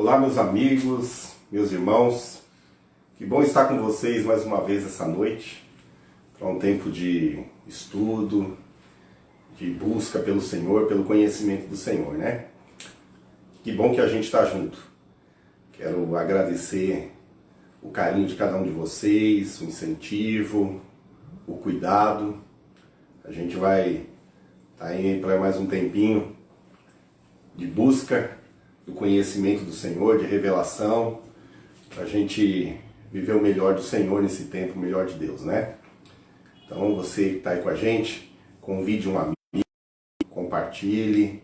Olá, meus amigos, meus irmãos, que bom estar com vocês mais uma vez essa noite, para um tempo de estudo, de busca pelo Senhor, pelo conhecimento do Senhor, né? Que bom que a gente está junto. Quero agradecer o carinho de cada um de vocês, o incentivo, o cuidado. A gente vai estar aí para mais um tempinho de busca do conhecimento do Senhor, de revelação, para a gente viver o melhor do Senhor nesse tempo, o melhor de Deus, né? Então você que está aí com a gente, convide um amigo, compartilhe,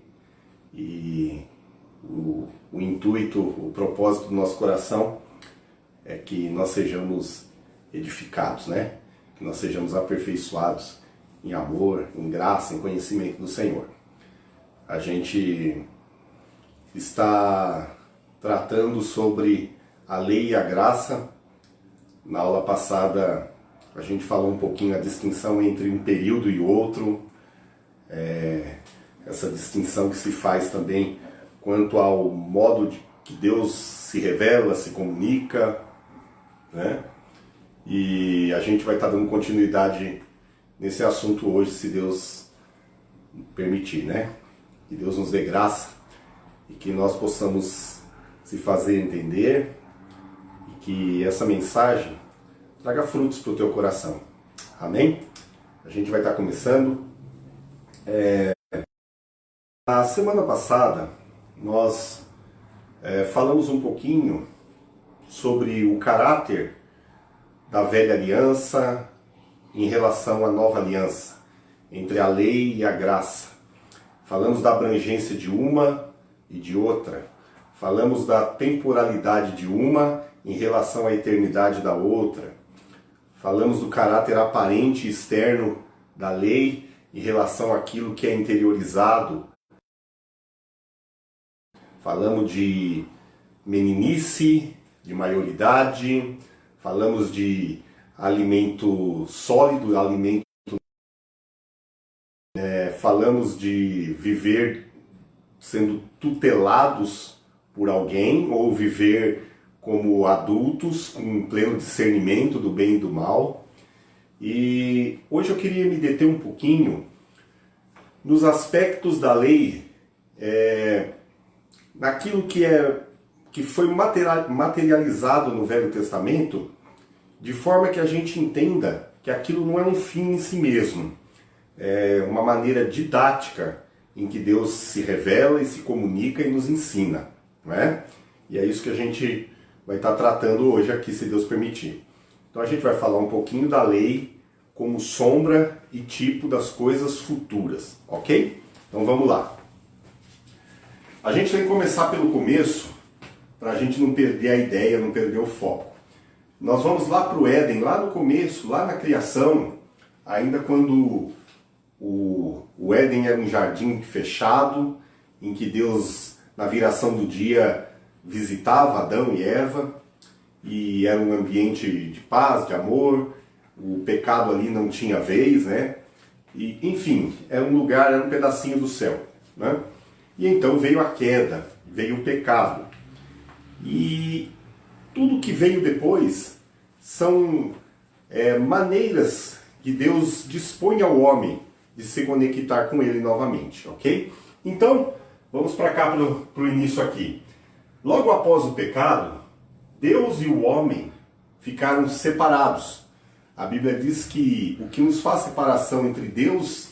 e o intuito, o propósito do nosso coração é que nós sejamos edificados, né? Que nós sejamos aperfeiçoados em amor, em graça, em conhecimento do Senhor. A gente está tratando sobre a lei e a graça. Na aula passada a gente falou um pouquinho a distinção entre um período e outro, essa distinção que se faz também quanto ao modo que Deus se revela, se comunica, né? E a gente vai estar dando continuidade nesse assunto hoje, se Deus permitir, né? Que Deus nos dê graça e que nós possamos se fazer entender e que essa mensagem traga frutos para o teu coração. Amém? A gente vai estar começando. Na semana passada nós falamos um pouquinho sobre o caráter da velha aliança em relação à nova aliança, entre a lei e a graça. Falamos da abrangência de uma e de outra. Falamos da temporalidade de uma em relação à eternidade da outra. Falamos do caráter aparente e externo da lei em relação àquilo que é interiorizado. Falamos de meninice, de maioridade. Falamos de alimento sólido, alimento. Falamos de viver sendo tutelados por alguém, ou viver como adultos, com pleno discernimento do bem e do mal. E hoje eu queria me deter um pouquinho nos aspectos da lei, naquilo que foi materializado no Velho Testamento, de forma que a gente entenda que aquilo não é um fim em si mesmo, é uma maneira didática em que Deus se revela e se comunica e nos ensina, não é? E é isso que a gente vai estar tratando hoje aqui, se Deus permitir. Então a gente vai falar um pouquinho da lei como sombra e tipo das coisas futuras, ok? Então vamos lá. A gente tem que começar pelo começo, para a gente não perder a ideia, não perder o foco. Nós vamos lá para o Éden, lá no começo, lá na criação, ainda quando o Éden era um jardim fechado, em que Deus, na viração do dia, visitava Adão e Eva, e era um ambiente de paz, de amor, o pecado ali não tinha vez, né? E, enfim, era um lugar, era um pedacinho do céu, né? E então veio a queda, veio o pecado. E tudo que veio depois são maneiras que Deus dispõe ao homem de se conectar com ele novamente, ok? Então, vamos para cá para o início aqui. Logo após o pecado, Deus e o homem ficaram separados. A Bíblia diz que o que nos faz separação entre Deus,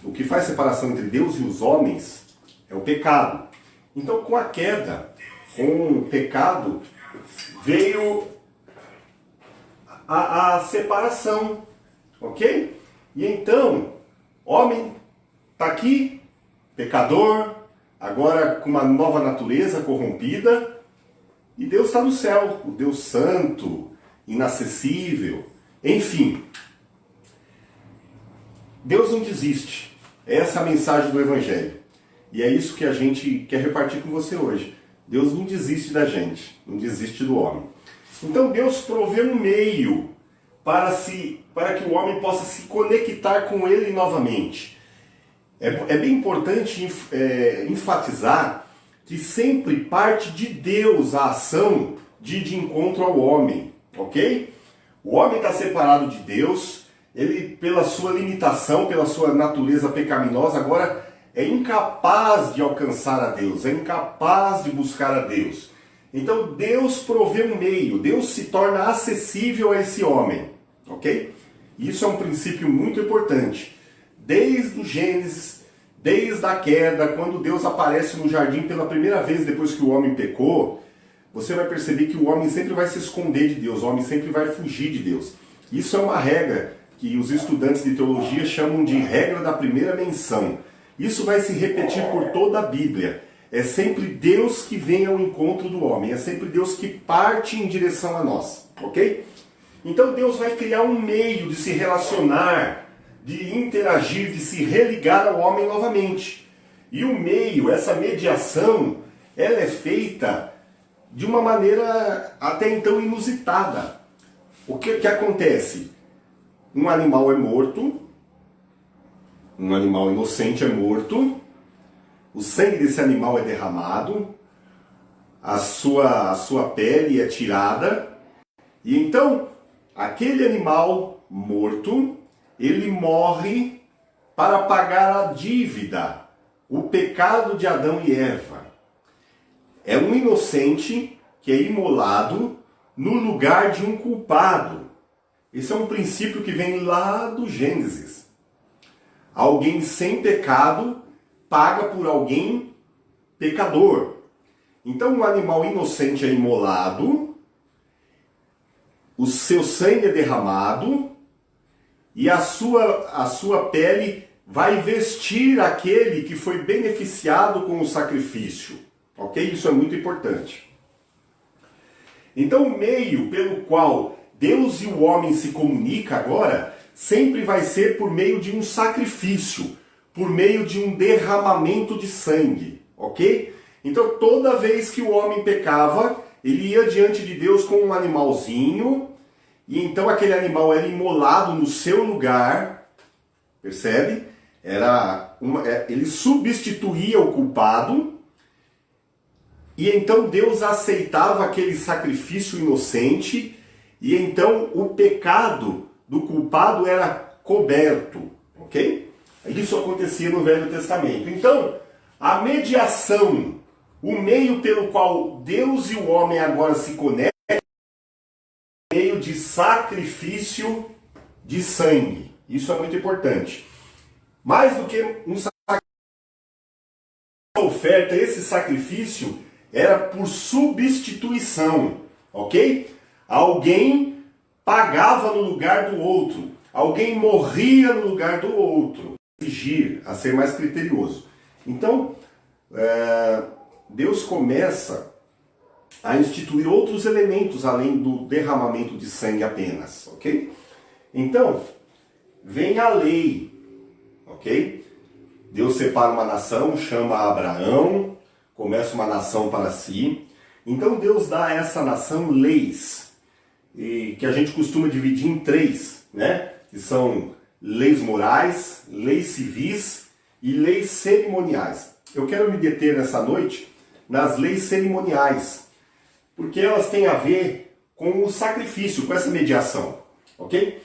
o que faz separação entre Deus e os homens é o pecado. Então, com a queda, com o pecado, veio a separação, ok? E então, homem está aqui, pecador, agora com uma nova natureza corrompida, e Deus está no céu, o Deus santo, inacessível, enfim. Deus não desiste. Essa é a mensagem do Evangelho. E é isso que a gente quer repartir com você hoje. Deus não desiste da gente, não desiste do homem. Então Deus provê um meio para que o homem possa se conectar com ele novamente. É bem importante enfatizar que sempre parte de Deus a ação de encontro ao homem, ok? O homem está separado de Deus, ele, pela sua limitação, pela sua natureza pecaminosa, agora é incapaz de alcançar a Deus, é incapaz de buscar a Deus. Então Deus provê um meio, Deus se torna acessível a esse homem, ok? Isso é um princípio muito importante. Desde o Gênesis, desde a queda, quando Deus aparece no jardim pela primeira vez depois que o homem pecou, você vai perceber que o homem sempre vai se esconder de Deus, o homem sempre vai fugir de Deus. Isso é uma regra que os estudantes de teologia chamam de regra da primeira menção. Isso vai se repetir por toda a Bíblia. É sempre Deus que vem ao encontro do homem, é sempre Deus que parte em direção a nós, ok? Então Deus vai criar um meio de se relacionar, de interagir, de se religar ao homem novamente. E o meio, essa mediação, ela é feita de uma maneira até então inusitada. O que acontece? Um animal é morto, um animal inocente é morto, o sangue desse animal é derramado, a sua pele é tirada, e então aquele animal morto, ele morre para pagar a dívida, o pecado de Adão e Eva. É um inocente que é imolado no lugar de um culpado. Esse é um princípio que vem lá do Gênesis. Alguém sem pecado paga por alguém pecador. Então um animal inocente é imolado, o seu sangue é derramado e a sua pele vai vestir aquele que foi beneficiado com o sacrifício. Ok? Isso é muito importante. Então o meio pelo qual Deus e o homem se comunicam agora sempre vai ser por meio de um sacrifício, por meio de um derramamento de sangue, ok? Então toda vez que o homem pecava, ele ia diante de Deus com um animalzinho, e então aquele animal era imolado no seu lugar, percebe? Ele substituía o culpado, e então Deus aceitava aquele sacrifício inocente, e então o pecado do culpado era coberto, ok? Isso acontecia no Velho Testamento. Então, a mediação, o meio pelo qual Deus e o homem agora se conectam, é o meio de sacrifício de sangue. Isso é muito importante. Mais do que um sacrifício, a oferta, esse sacrifício era por substituição, ok? Alguém pagava no lugar do outro, alguém morria no lugar do outro. Exigir a ser mais criterioso. Então, Deus começa a instituir outros elementos além do derramamento de sangue apenas, ok? Então, vem a lei, ok? Deus separa uma nação, chama Abraão, começa uma nação para si. Então Deus dá a essa nação leis, e que a gente costuma dividir em três, né? Que são leis morais, leis civis e leis cerimoniais. Eu quero me deter nessa noite nas leis cerimoniais, porque elas têm a ver com o sacrifício, com essa mediação, ok?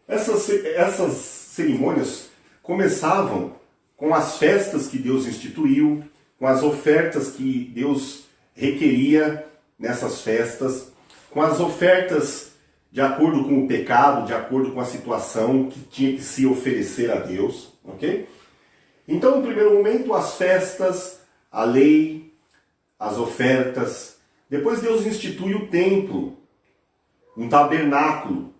Essas cerimônias começavam com as festas que Deus instituiu, com as ofertas que Deus requeria nessas festas, com as ofertas de acordo com o pecado, de acordo com a situação que tinha que se oferecer a Deus, ok? Então, no primeiro momento, as festas, a lei, as ofertas. Depois Deus institui o templo, um tabernáculo.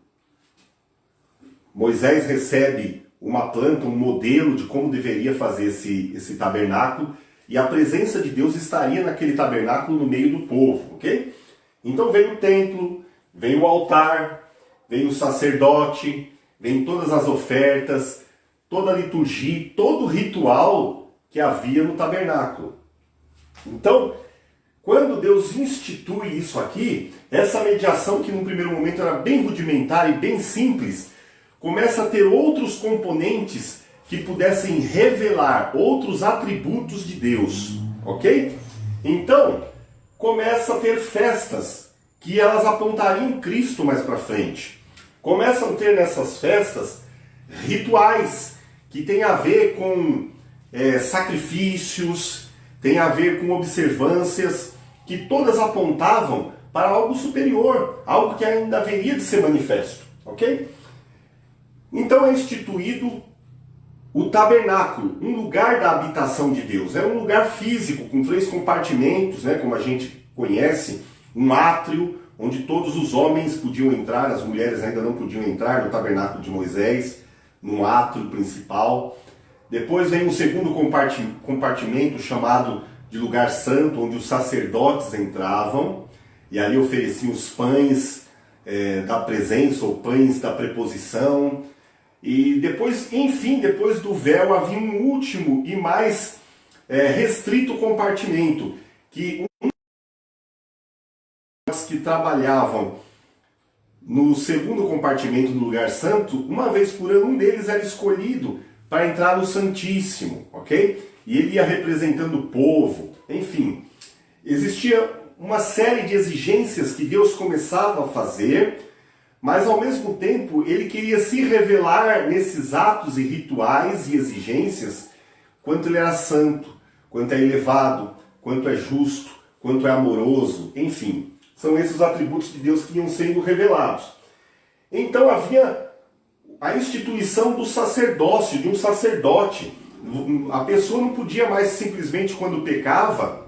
Moisés recebe uma planta, um modelo de como deveria fazer esse tabernáculo, e a presença de Deus estaria naquele tabernáculo no meio do povo, ok? Então vem o templo, vem o altar, vem o sacerdote, vem todas as ofertas, toda a liturgia, todo o ritual que havia no tabernáculo. Então, quando Deus institui isso aqui, essa mediação que no primeiro momento era bem rudimentar e bem simples, começa a ter outros componentes que pudessem revelar outros atributos de Deus, ok? Então, começa a ter festas que elas apontariam Cristo mais para frente. Começam a ter nessas festas rituais que tem a ver com sacrifícios, tem a ver com observâncias, que todas apontavam para algo superior, algo que ainda haveria de ser manifesto, ok? Então é instituído o tabernáculo, um lugar da habitação de Deus. É um lugar físico, com 3 compartimentos, né, como a gente conhece, um átrio, onde todos os homens podiam entrar, as mulheres ainda não podiam entrar no tabernáculo de Moisés, no átrio principal. Depois vem um segundo compartimento chamado de lugar santo, onde os sacerdotes entravam, e ali ofereciam os pães da presença, ou pães da preposição. E depois, enfim, depois do véu havia um último e mais restrito compartimento, que que trabalhavam no segundo compartimento do lugar santo, uma vez por ano um deles era escolhido para entrar no Santíssimo, ok? E ele ia representando o povo, enfim. Existia uma série de exigências que Deus começava a fazer, mas ao mesmo tempo ele queria se revelar nesses atos e rituais e exigências, quanto ele era santo, quanto é elevado, quanto é justo, quanto é amoroso, enfim. São esses os atributos de Deus que iam sendo revelados. Então havia a instituição do sacerdócio, de um sacerdote. A pessoa não podia mais simplesmente, quando pecava,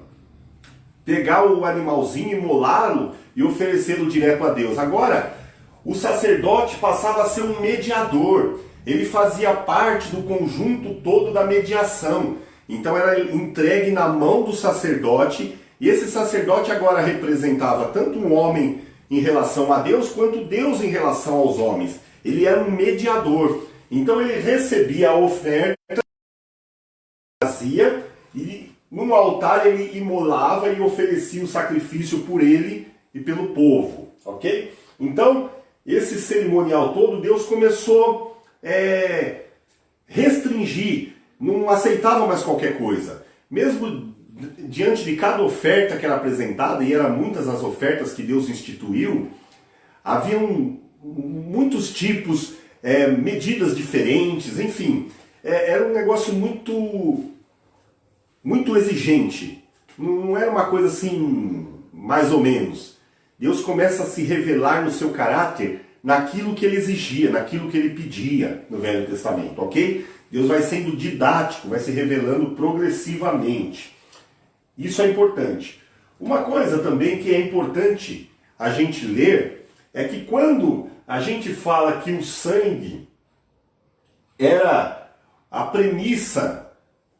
pegar o animalzinho, imolá-lo e oferecê-lo direto a Deus. Agora, o sacerdote passava a ser um mediador. Ele fazia parte do conjunto todo da mediação. Então era entregue na mão do sacerdote, e esse sacerdote agora representava tanto um homem em relação a Deus, quanto Deus em relação aos homens. Ele era um mediador. Então ele recebia a oferta, fazia, e no altar ele imolava e oferecia o sacrifício por ele e pelo povo, ok? Então, esse cerimonial todo, Deus começou a restringir, não aceitava mais qualquer coisa. Mesmo diante de cada oferta que era apresentada, e eram muitas as ofertas que Deus instituiu, haviam muitos tipos, medidas diferentes, enfim, era um negócio muito exigente. Não era uma coisa assim, mais ou menos. Deus começa a se revelar no seu caráter naquilo que ele exigia, naquilo que ele pedia no Velho Testamento, ok? Deus vai sendo didático, vai se revelando progressivamente. Isso é importante. Uma coisa também que é importante a gente ler é que quando a gente fala que o sangue era a premissa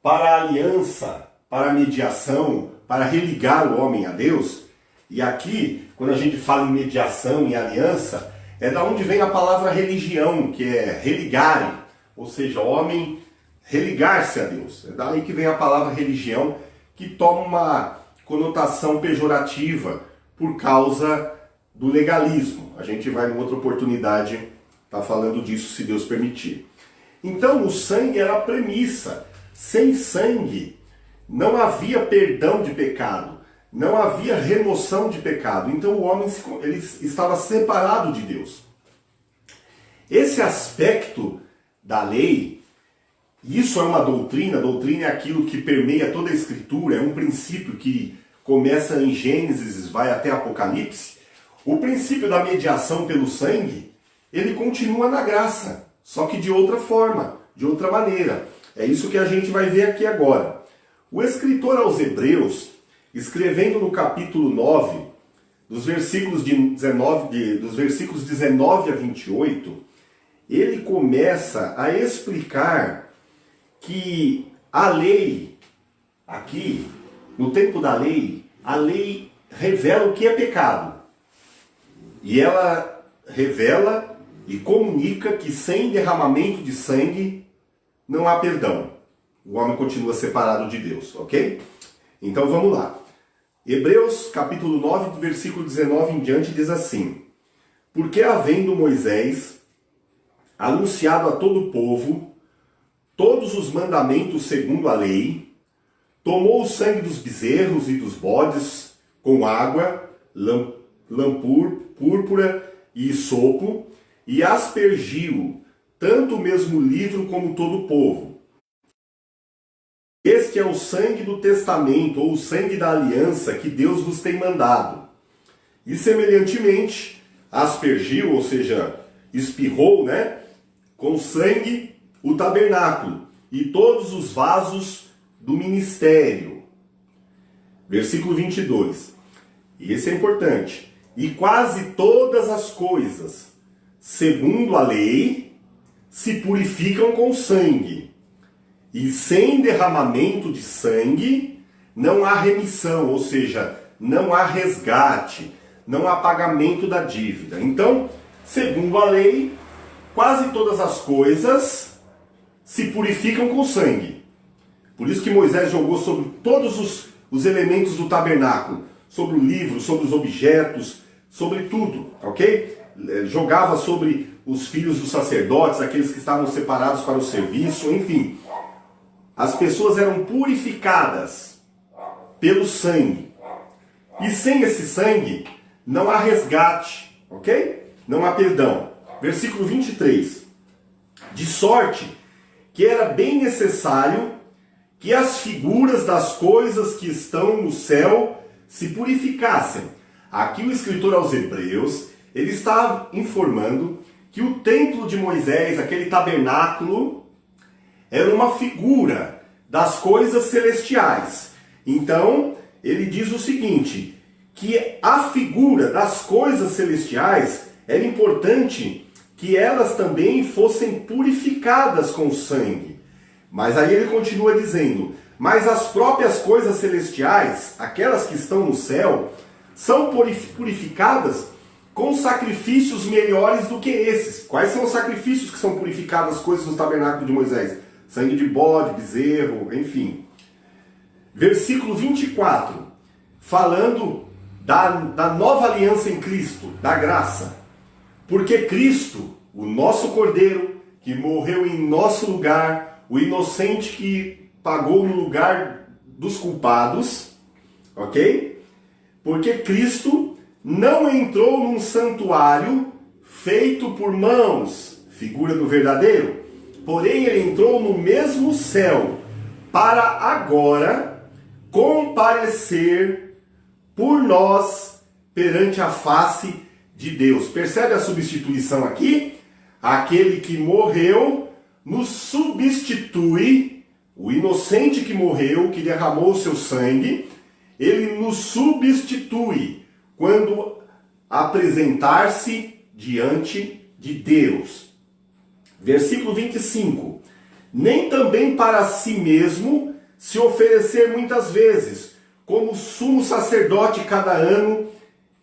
para a aliança, para a mediação, para religar o homem a Deus, e aqui, quando a gente fala em mediação e aliança, é da onde vem a palavra religião, que é religare, ou seja, o homem religar-se a Deus. É daí que vem a palavra religião, que toma uma conotação pejorativa por causa do legalismo. A gente vai em outra oportunidade estar falando disso, se Deus permitir. Então o sangue era a premissa. Sem sangue não havia perdão de pecado, não havia remoção de pecado. Então o homem ele estava separado de Deus. Esse aspecto da lei, isso é uma doutrina. Doutrina é aquilo que permeia toda a Escritura, é um princípio que começa em Gênesis, vai até Apocalipse. O princípio da mediação pelo sangue, ele continua na graça, só que de outra forma, de outra maneira. É isso que a gente vai ver aqui agora. O escritor aos Hebreus, escrevendo no capítulo 9, dos versículos 19 a 28, ele começa a explicar que a lei, aqui, no tempo da lei, a lei revela o que é pecado. E ela revela e comunica que sem derramamento de sangue não há perdão. O homem continua separado de Deus, ok? Então vamos lá. Hebreus capítulo 9, do versículo 19 em diante, diz assim: porque havendo Moisés anunciado a todo o povo todos os mandamentos segundo a lei, tomou o sangue dos bezerros e dos bodes com água, púrpura e sopo, e aspergiu tanto o mesmo livro como todo o povo. Este é o sangue do testamento, ou o sangue da aliança que Deus vos tem mandado. E semelhantemente, aspergiu, ou seja, espirrou, com sangue o tabernáculo e todos os vasos do ministério. Versículo 22. E esse é importante. E quase todas as coisas, segundo a lei, se purificam com sangue. E sem derramamento de sangue, não há remissão, ou seja, não há resgate, não há pagamento da dívida. Então, segundo a lei, quase todas as coisas se purificam com sangue. Por isso que Moisés jogou sobre todos os elementos do tabernáculo, sobre o livro, sobre os objetos, sobre tudo, ok? Jogava sobre os filhos dos sacerdotes, aqueles que estavam separados para o serviço, enfim. As pessoas eram purificadas pelo sangue. E sem esse sangue, não há resgate, ok? Não há perdão. Versículo 23. De sorte que era bem necessário que as figuras das coisas que estão no céu se purificassem. Aqui o escritor aos Hebreus, ele está informando que o templo de Moisés, aquele tabernáculo, era uma figura das coisas celestiais. Então, ele diz o seguinte, que a figura das coisas celestiais era importante que elas também fossem purificadas com sangue. Mas aí ele continua dizendo, mas as próprias coisas celestiais, aquelas que estão no céu, são purificadas com sacrifícios melhores do que esses. Quais são os sacrifícios que são purificados as coisas do tabernáculo de Moisés? Sangue de bode, bezerro, enfim. Versículo 24, falando da nova aliança em Cristo, da graça. Porque Cristo, o nosso Cordeiro, que morreu em nosso lugar, o inocente que pagou no lugar dos culpados, ok? Porque Cristo não entrou num santuário feito por mãos, figura do verdadeiro, porém ele entrou no mesmo céu, para agora comparecer por nós perante a face de Deus. Percebe a substituição aqui? Aquele que morreu nos substitui, o inocente que morreu, que derramou o seu sangue, ele nos substitui quando apresentar-se diante de Deus. Versículo 25. Nem também para si mesmo se oferecer muitas vezes, como sumo sacerdote cada ano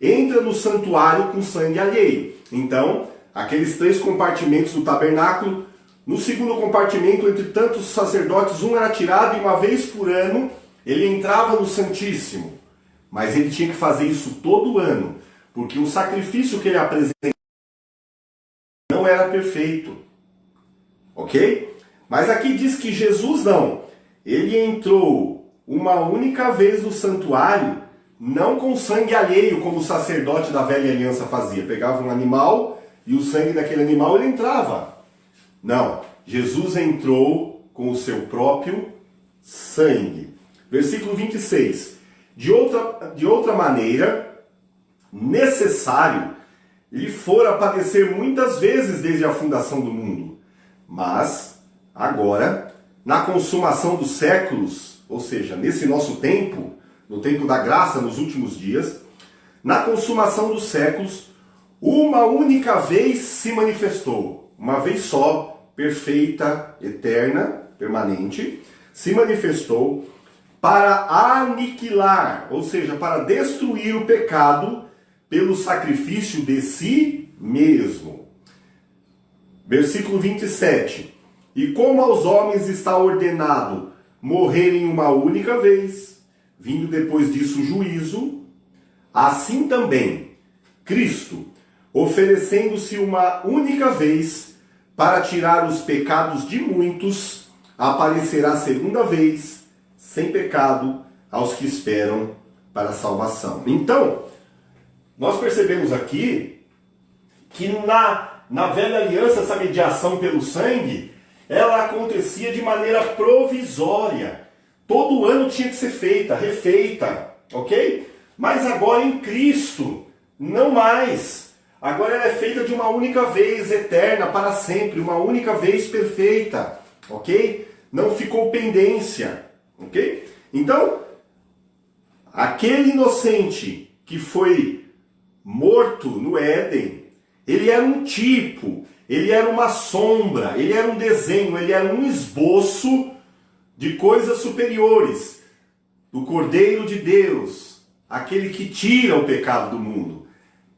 entra no santuário com sangue alheio. Então, aqueles 3 compartimentos do tabernáculo, no segundo compartimento, entre tantos sacerdotes, um era tirado e uma vez por ano ele entrava no Santíssimo. Mas ele tinha que fazer isso todo ano, porque o sacrifício que ele apresentava não era perfeito. Ok? Mas aqui diz que Jesus não. Ele entrou uma única vez no santuário, não com sangue alheio, como o sacerdote da velha aliança fazia. Pegava um animal e o sangue daquele animal ele entrava. Não, Jesus entrou com o seu próprio sangue. Versículo 26. De outra maneira, necessário lhe fora padecer muitas vezes desde a fundação do mundo. Mas, agora, na consumação dos séculos, ou seja, nesse nosso tempo, no tempo da graça, nos últimos dias, na consumação dos séculos, uma única vez se manifestou, uma vez só, perfeita, eterna, permanente, se manifestou para aniquilar, ou seja, para destruir o pecado pelo sacrifício de si mesmo. Versículo 27. E como aos homens está ordenado morrerem uma única vez, vindo depois disso o juízo, assim também Cristo, oferecendo-se uma única vez para tirar os pecados de muitos, aparecerá segunda vez, sem pecado aos que esperam para a salvação. Então, nós percebemos aqui que na velha aliança, essa mediação pelo sangue, ela acontecia de maneira provisória. Todo ano tinha que ser feita, refeita, ok? Mas agora em Cristo, não mais. Agora ela é feita de uma única vez, eterna, para sempre, uma única vez perfeita, ok? Não ficou pendência, ok? Então, aquele inocente que foi morto no Éden, ele era um tipo, ele era uma sombra, ele era um desenho, ele era um esboço de coisas superiores, do Cordeiro de Deus, aquele que tira o pecado do mundo.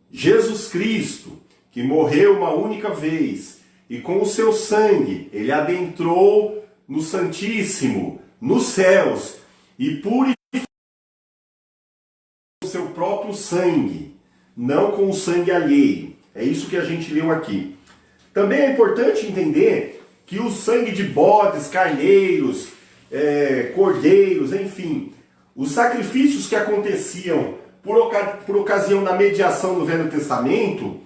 Jesus Cristo, que morreu uma única vez, e com o seu sangue, ele adentrou no Santíssimo, nos céus, e purificou o seu próprio sangue, não com o sangue alheio. É isso que a gente leu aqui. Também é importante entender que o sangue de bodes, carneiros, cordeiros, enfim, os sacrifícios que aconteciam por ocasião da mediação do Velho Testamento,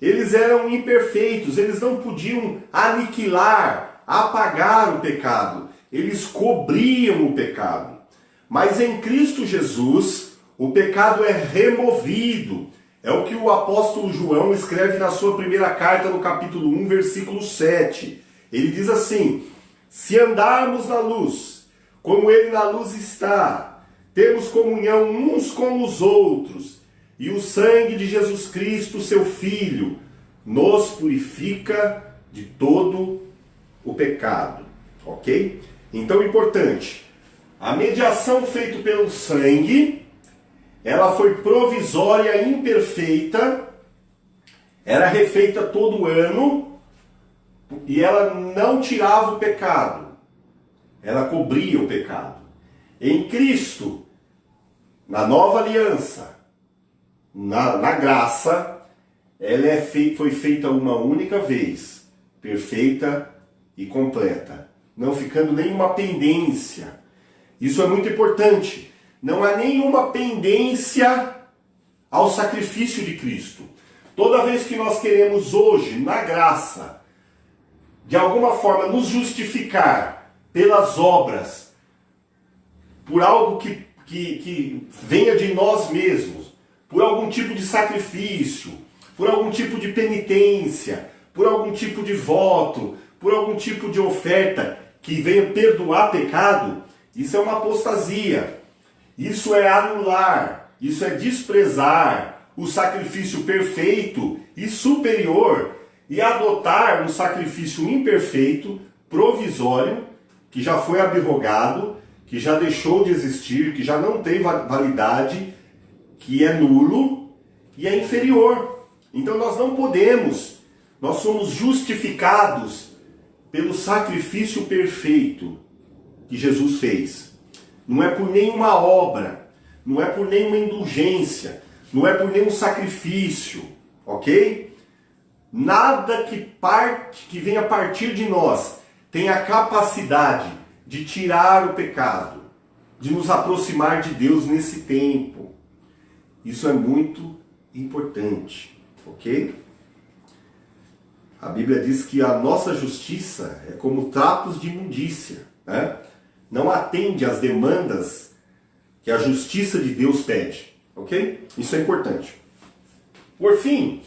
eles eram imperfeitos, eles não podiam aniquilar, apagar o pecado, eles cobriam o pecado. Mas em Cristo Jesus, o pecado é removido. É o que o apóstolo João escreve na sua primeira carta, no capítulo 1, versículo 7. Ele diz assim: se andarmos na luz, como ele na luz está, temos comunhão uns com os outros, e o sangue de Jesus Cristo, seu Filho, nos purifica de todo o pecado. Ok? Então, importante, a mediação feita pelo sangue, ela foi provisória, imperfeita, era refeita todo ano, e ela não tirava o pecado, ela cobria o pecado. Em Cristo, na nova aliança, na graça, ela foi feita uma única vez, perfeita e completa, não ficando nenhuma pendência. Isso é muito importante. Não há nenhuma pendência ao sacrifício de Cristo. Toda vez que nós queremos hoje, na graça, de alguma forma nos justificar pelas obras, por algo que venha de nós mesmos, por algum tipo de sacrifício, por algum tipo de penitência, por algum tipo de voto, por algum tipo de oferta que venha perdoar pecado, isso é uma apostasia. Isso é anular, isso é desprezar o sacrifício perfeito e superior e adotar um sacrifício imperfeito, provisório, que já foi abrogado, que já deixou de existir, que já não tem validade, que é nulo e é inferior. Então nós não podemos, nós somos justificados pelo sacrifício perfeito que Jesus fez. Não é por nenhuma obra, não é por nenhuma indulgência, não é por nenhum sacrifício, ok? Nada que venha a partir de nós tem a capacidade de tirar o pecado, de nos aproximar de Deus nesse tempo. Isso é muito importante, ok? A Bíblia diz que a nossa justiça é como trapos de imundícia, né? Não atende às demandas que a justiça de Deus pede, ok? Isso é importante. Por fim,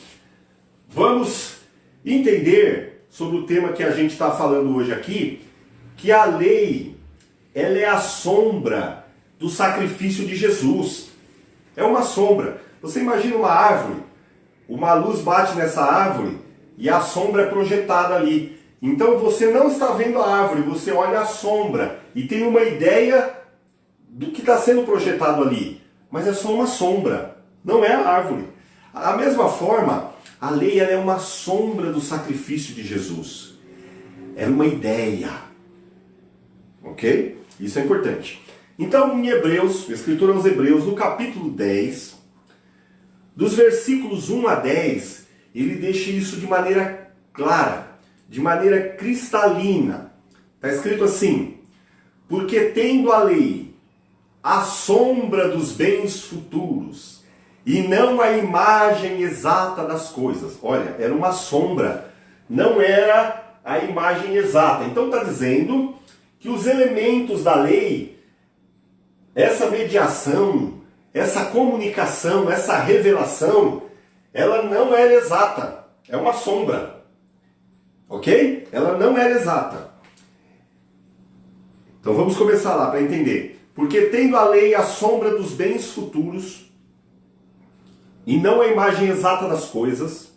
vamos entender sobre o tema que a gente está falando hoje aqui, que a lei, ela é a sombra do sacrifício de Jesus. É uma sombra. Você imagina uma árvore, uma luz bate nessa árvore e a sombra é projetada ali. Então você não está vendo a árvore, você olha a sombra e tem uma ideia do que está sendo projetado ali. Mas é só uma sombra, não é a árvore. Da mesma forma, a lei ela é uma sombra do sacrifício de Jesus. Era uma ideia. Ok? Isso é importante. Então, em Hebreus, Escritura aos Hebreus, no capítulo 10, dos versículos 1 a 10, ele deixa isso de maneira clara, de maneira cristalina. Está escrito assim: porque tendo a lei a sombra dos bens futuros e não a imagem exata das coisas. Olha, era uma sombra, não era a imagem exata. Então está dizendo que os elementos da lei, essa mediação, essa comunicação, essa revelação, ela não era exata, é uma sombra, ok? Ela não era exata. Então vamos começar lá para entender. Porque tendo a lei a sombra dos bens futuros e não a imagem exata das coisas,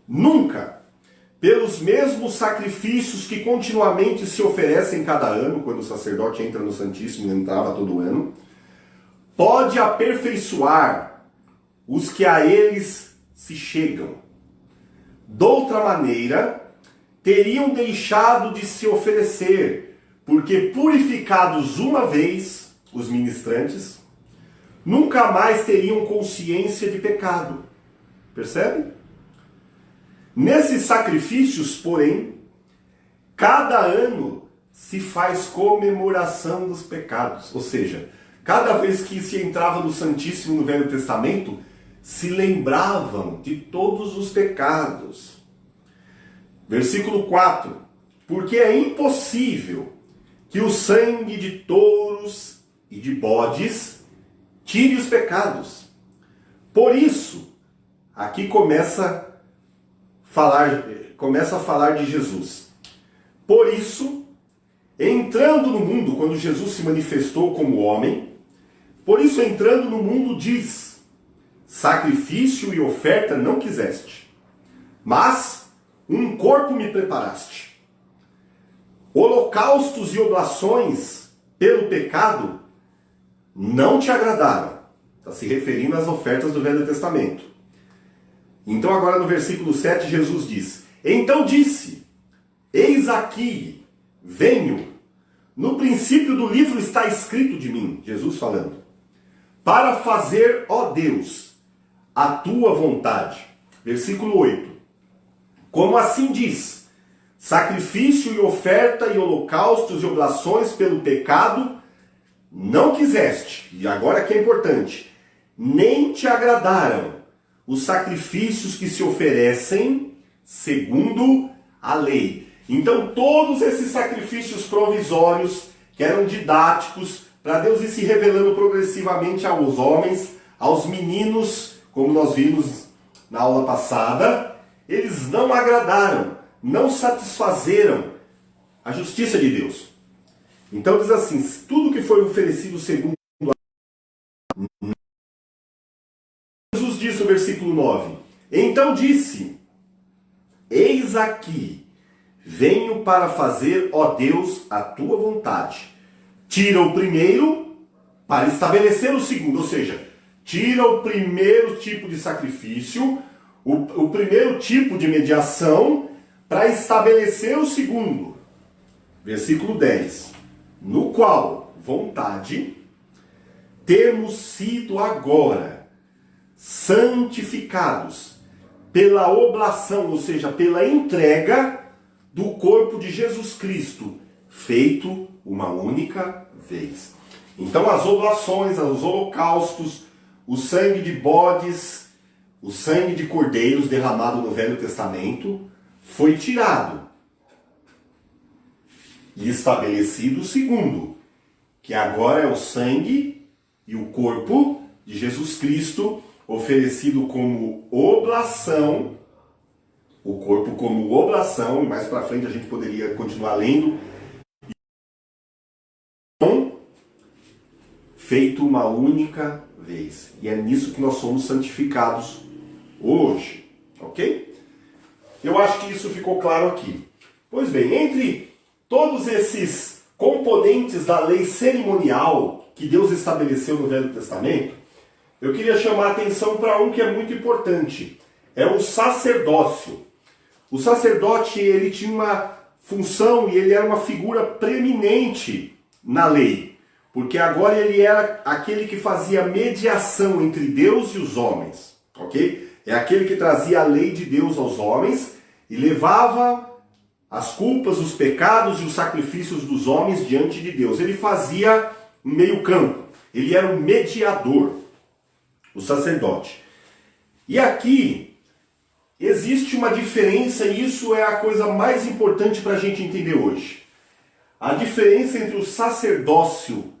nunca, pelos mesmos sacrifícios que continuamente se oferecem cada ano, quando o sacerdote entra no Santíssimo, ele entrava todo ano, pode aperfeiçoar os que a eles se chegam. Doutra maneira, teriam deixado de se oferecer, porque purificados uma vez, os ministrantes, nunca mais teriam consciência de pecado. Percebe? Nesses sacrifícios, porém, cada ano se faz comemoração dos pecados. Ou seja, cada vez que se entrava no Santíssimo no Velho Testamento, se lembravam de todos os pecados. Versículo 4. Porque é impossível que o sangue de touros e de bodes tire os pecados. Por isso, aqui começa a falar de Jesus. Por isso, entrando no mundo, quando Jesus se manifestou como homem, por isso entrando no mundo diz: sacrifício e oferta não quiseste, mas um corpo me preparaste. Holocaustos e oblações pelo pecado não te agradaram. Está se referindo às ofertas do Velho Testamento. Então agora no versículo 7 Jesus diz: então disse, eis aqui, venho. No princípio do livro está escrito de mim, Jesus falando, para fazer, ó Deus, a tua vontade. Versículo 8. Como assim diz: sacrifício e oferta e holocaustos e oblações pelo pecado não quiseste. E agora que é importante: nem te agradaram os sacrifícios que se oferecem segundo a lei. Então todos esses sacrifícios provisórios, que eram didáticos, para Deus ir se revelando progressivamente aos homens, aos meninos, como nós vimos na aula passada, eles não agradaram, não satisfazeram a justiça de Deus. Então diz assim: tudo que foi oferecido segundo a lei. Jesus disse no versículo 9: então disse, eis aqui, venho para fazer, ó Deus, a tua vontade. Tira o primeiro para estabelecer o segundo, ou seja, tira o primeiro tipo de sacrifício, o primeiro tipo de mediação, para estabelecer o segundo. Versículo 10. No qual, vontade, temos sido agora santificados pela oblação, ou seja, pela entrega do corpo de Jesus Cristo, feito uma única vez. Então as oblações, os holocaustos, o sangue de bodes, o sangue de cordeiros derramado no Velho Testamento foi tirado e estabelecido o segundo, que agora é o sangue e o corpo de Jesus Cristo oferecido como oblação, o corpo como oblação, e mais para frente a gente poderia continuar lendo, feito uma única vez. E é nisso que nós somos santificados hoje, ok? Eu acho que isso ficou claro aqui. Pois bem, entre todos esses componentes da lei cerimonial que Deus estabeleceu no Velho Testamento, eu queria chamar a atenção para um que é muito importante. É o sacerdócio. O sacerdote, ele tinha uma função e ele era uma figura preeminente na lei. Porque agora ele era aquele que fazia mediação entre Deus e os homens. Ok? É aquele que trazia a lei de Deus aos homens e levava as culpas, os pecados e os sacrifícios dos homens diante de Deus. Ele fazia um meio-campo, ele era o mediador, o sacerdote. E aqui existe uma diferença, e isso é a coisa mais importante para a gente entender hoje. A diferença entre o sacerdócio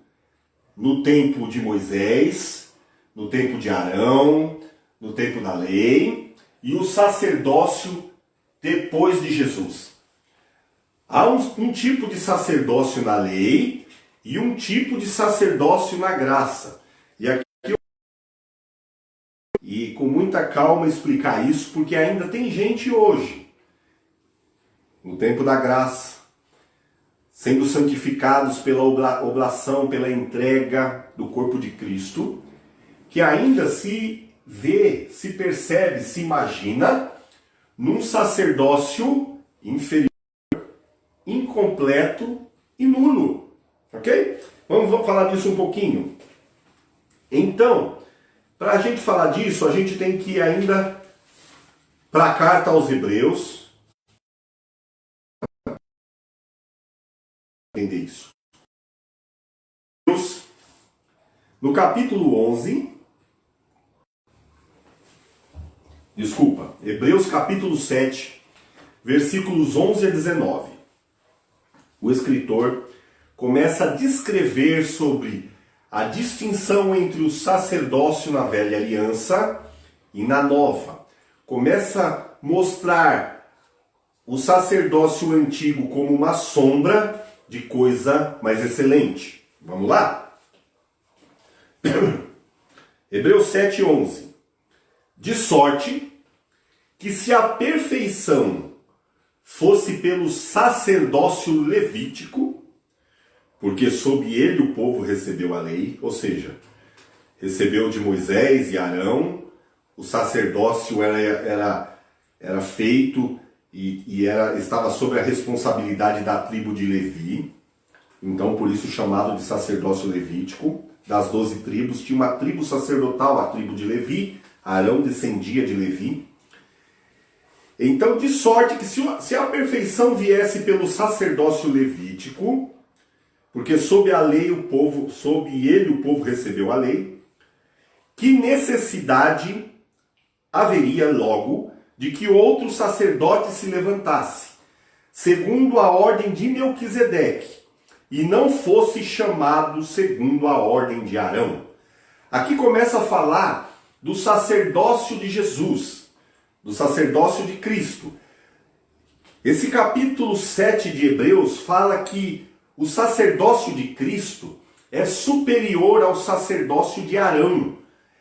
no tempo de Moisés, no tempo de Arão, no tempo da lei, e o sacerdócio depois de Jesus. Há um tipo de sacerdócio na lei e um tipo de sacerdócio na graça. E com muita calma explicar isso, porque ainda tem gente hoje, no tempo da graça, sendo santificados pela oblação, pela entrega do corpo de Cristo, que ainda se vê, se percebe, se imagina num sacerdócio inferior, incompleto e nulo. Ok? Vamos falar disso um pouquinho. Então, para a gente falar disso, a gente tem que ir ainda para a carta aos Hebreus. Entender isso. No capítulo 11, Hebreus capítulo 7, versículos 11 a 19. O escritor começa a descrever sobre a distinção entre o sacerdócio na velha aliança e na nova. Começa a mostrar o sacerdócio antigo como uma sombra de coisa mais excelente. Vamos lá? Hebreus 7:11. De sorte que se a perfeição fosse pelo sacerdócio levítico, porque sob ele o povo recebeu a lei, ou seja, recebeu de Moisés e Arão, o sacerdócio era feito e estava sob a responsabilidade da tribo de Levi, então por isso chamado de sacerdócio levítico. Das 12 tribos, tinha uma tribo sacerdotal, a tribo de Levi, Arão descendia de Levi. Então, de sorte que se a perfeição viesse pelo sacerdócio levítico, porque sob ele o povo recebeu a lei, que necessidade haveria logo de que outro sacerdote se levantasse, segundo a ordem de Melquisedeque, e não fosse chamado segundo a ordem de Arão. Aqui começa a falar do sacerdócio de Jesus, do sacerdócio de Cristo. Esse capítulo 7 de Hebreus fala que o sacerdócio de Cristo é superior ao sacerdócio de Arão,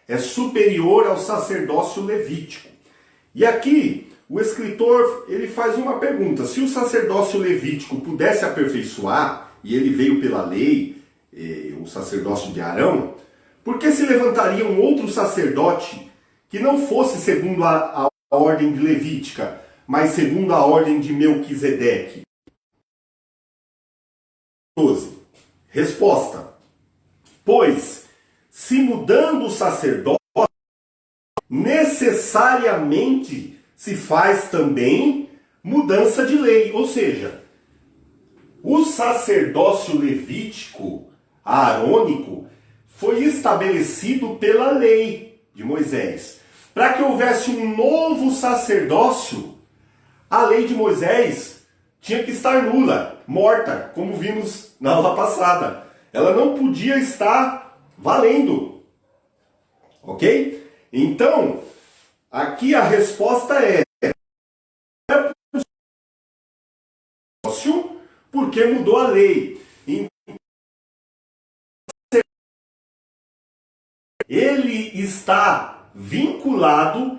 é superior ao sacerdócio levítico. E aqui o escritor ele faz uma pergunta: se o sacerdócio levítico pudesse aperfeiçoar, e ele veio pela lei, o sacerdócio de Arão, por que se levantaria um outro sacerdote que não fosse segundo a ordem levítica, mas segundo a ordem de Melquisedeque? 12. Resposta: pois, se mudando o sacerdócio, necessariamente se faz também mudança de lei, ou seja, o sacerdócio levítico, aarônico, foi estabelecido pela lei de Moisés. Para que houvesse um novo sacerdócio, a lei de Moisés tinha que estar nula, morta, como vimos na aula passada. Ela não podia estar valendo. Ok? Então, aqui a resposta é porque mudou a lei. Ele está vinculado,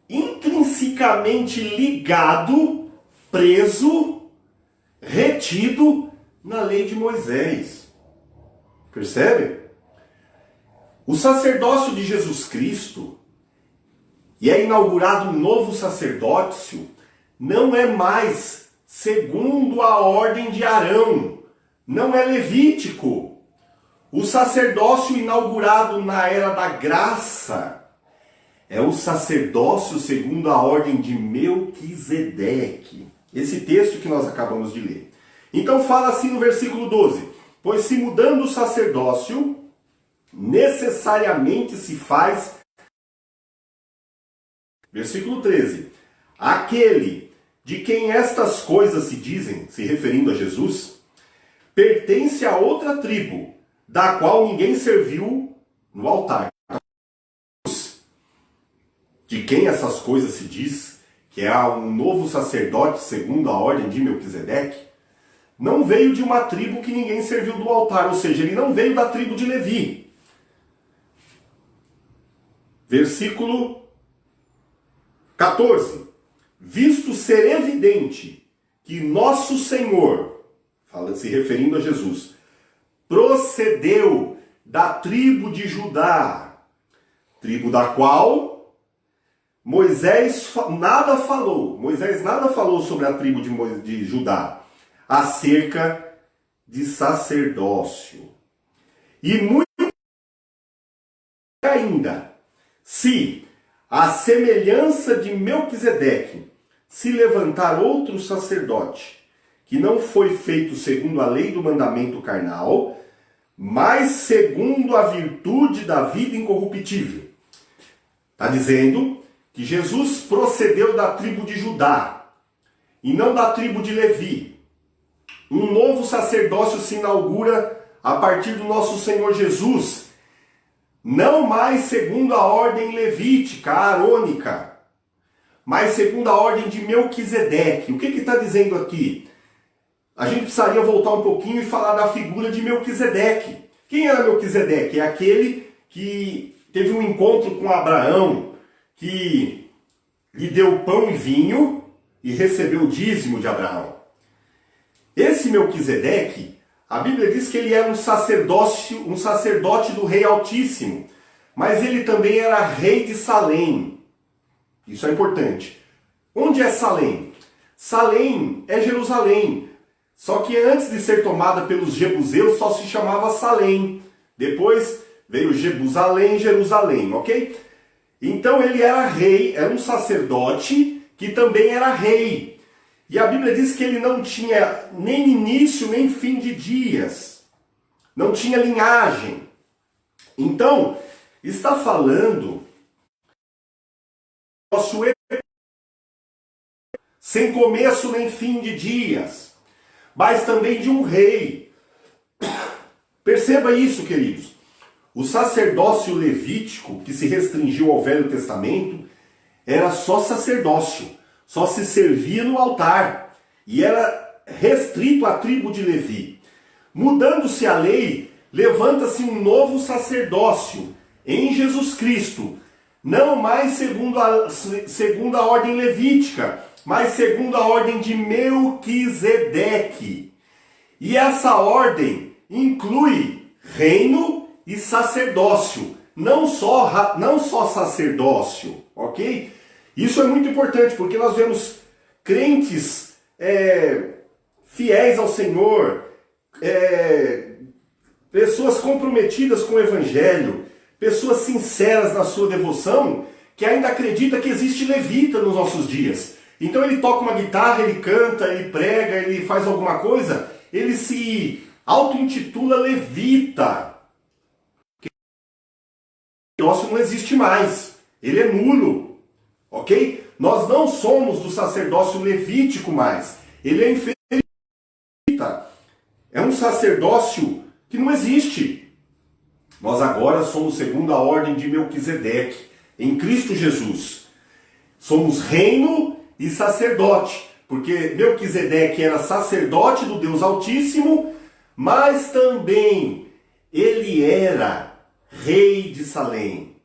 intrinsecamente ligado, preso, retido na lei de Moisés. Percebe? O sacerdócio de Jesus Cristo, e é inaugurado um novo sacerdócio, não é mais segundo a ordem de Arão, não é levítico. O sacerdócio inaugurado na era da graça é o sacerdócio segundo a ordem de Melquisedeque. esse texto que nós acabamos de ler. Então fala assim no versículo 12: pois se mudando o sacerdócio, necessariamente se faz. Versículo 13: aquele de quem estas coisas se dizem, se referindo a Jesus, pertence a outra tribo, da qual ninguém serviu no altar. De quem essas coisas se diz, que é um novo sacerdote segundo a ordem de Melquisedeque, não veio de uma tribo que ninguém serviu do altar, ou seja, ele não veio da tribo de Levi. Versículo 14. Visto ser evidente que nosso Senhor, se referindo a Jesus, procedeu da tribo de Judá, tribo da qual Moisés nada falou sobre a tribo de Judá, acerca de sacerdócio. E muito ainda, se a semelhança de Melquisedeque se levantar outro sacerdote, que não foi feito segundo a lei do mandamento carnal, mas segundo a virtude da vida incorruptível. Está dizendo que Jesus procedeu da tribo de Judá e não da tribo de Levi. Um novo sacerdócio se inaugura a partir do nosso Senhor Jesus, não mais segundo a ordem levítica, arônica, mas segundo a ordem de Melquisedeque. O que está dizendo aqui? A gente precisaria voltar um pouquinho e falar da figura de Melquisedeque. Quem era Melquisedeque? É aquele que teve um encontro com Abraão, que lhe deu pão e vinho e recebeu o dízimo de Abraão. Esse Melquisedeque, a Bíblia diz que ele era um sacerdote do Rei Altíssimo, mas ele também era rei de Salém. Isso é importante. Onde é Salém? Salém é Jerusalém, só que antes de ser tomada pelos jebuseus só se chamava Salém. Depois veio Jerusalém, ok? Então ele era rei, era um sacerdote que também era rei. E a Bíblia diz que ele não tinha nem início nem fim de dias. Não tinha linhagem. Então, está falando sem começo nem fim de dias, mas também de um rei. Perceba isso, queridos. O sacerdócio levítico, que se restringiu ao Velho Testamento, era só sacerdócio, só se servia no altar, e era restrito à tribo de Levi. Mudando-se a lei, levanta-se um novo sacerdócio em Jesus Cristo, não mais segundo a ordem levítica, mas segundo a ordem de Melquisedeque. E essa ordem inclui reino e sacerdócio, não só sacerdócio, ok? Isso é muito importante, porque nós vemos crentes fiéis ao Senhor, pessoas comprometidas com o Evangelho, pessoas sinceras na sua devoção, que ainda acredita que existe levita nos nossos dias. Então ele toca uma guitarra, ele canta, ele prega, ele faz alguma coisa, ele se auto-intitula levita. O sacerdócio não existe mais, ele é nulo, ok? Nós não somos do sacerdócio levítico mais, ele é inferior. É um sacerdócio que não existe. Nós agora somos segundo a ordem de Melquisedeque, em Cristo Jesus. Somos reino e sacerdote, porque Melquisedeque era sacerdote do Deus Altíssimo, mas também ele era rei de Salém,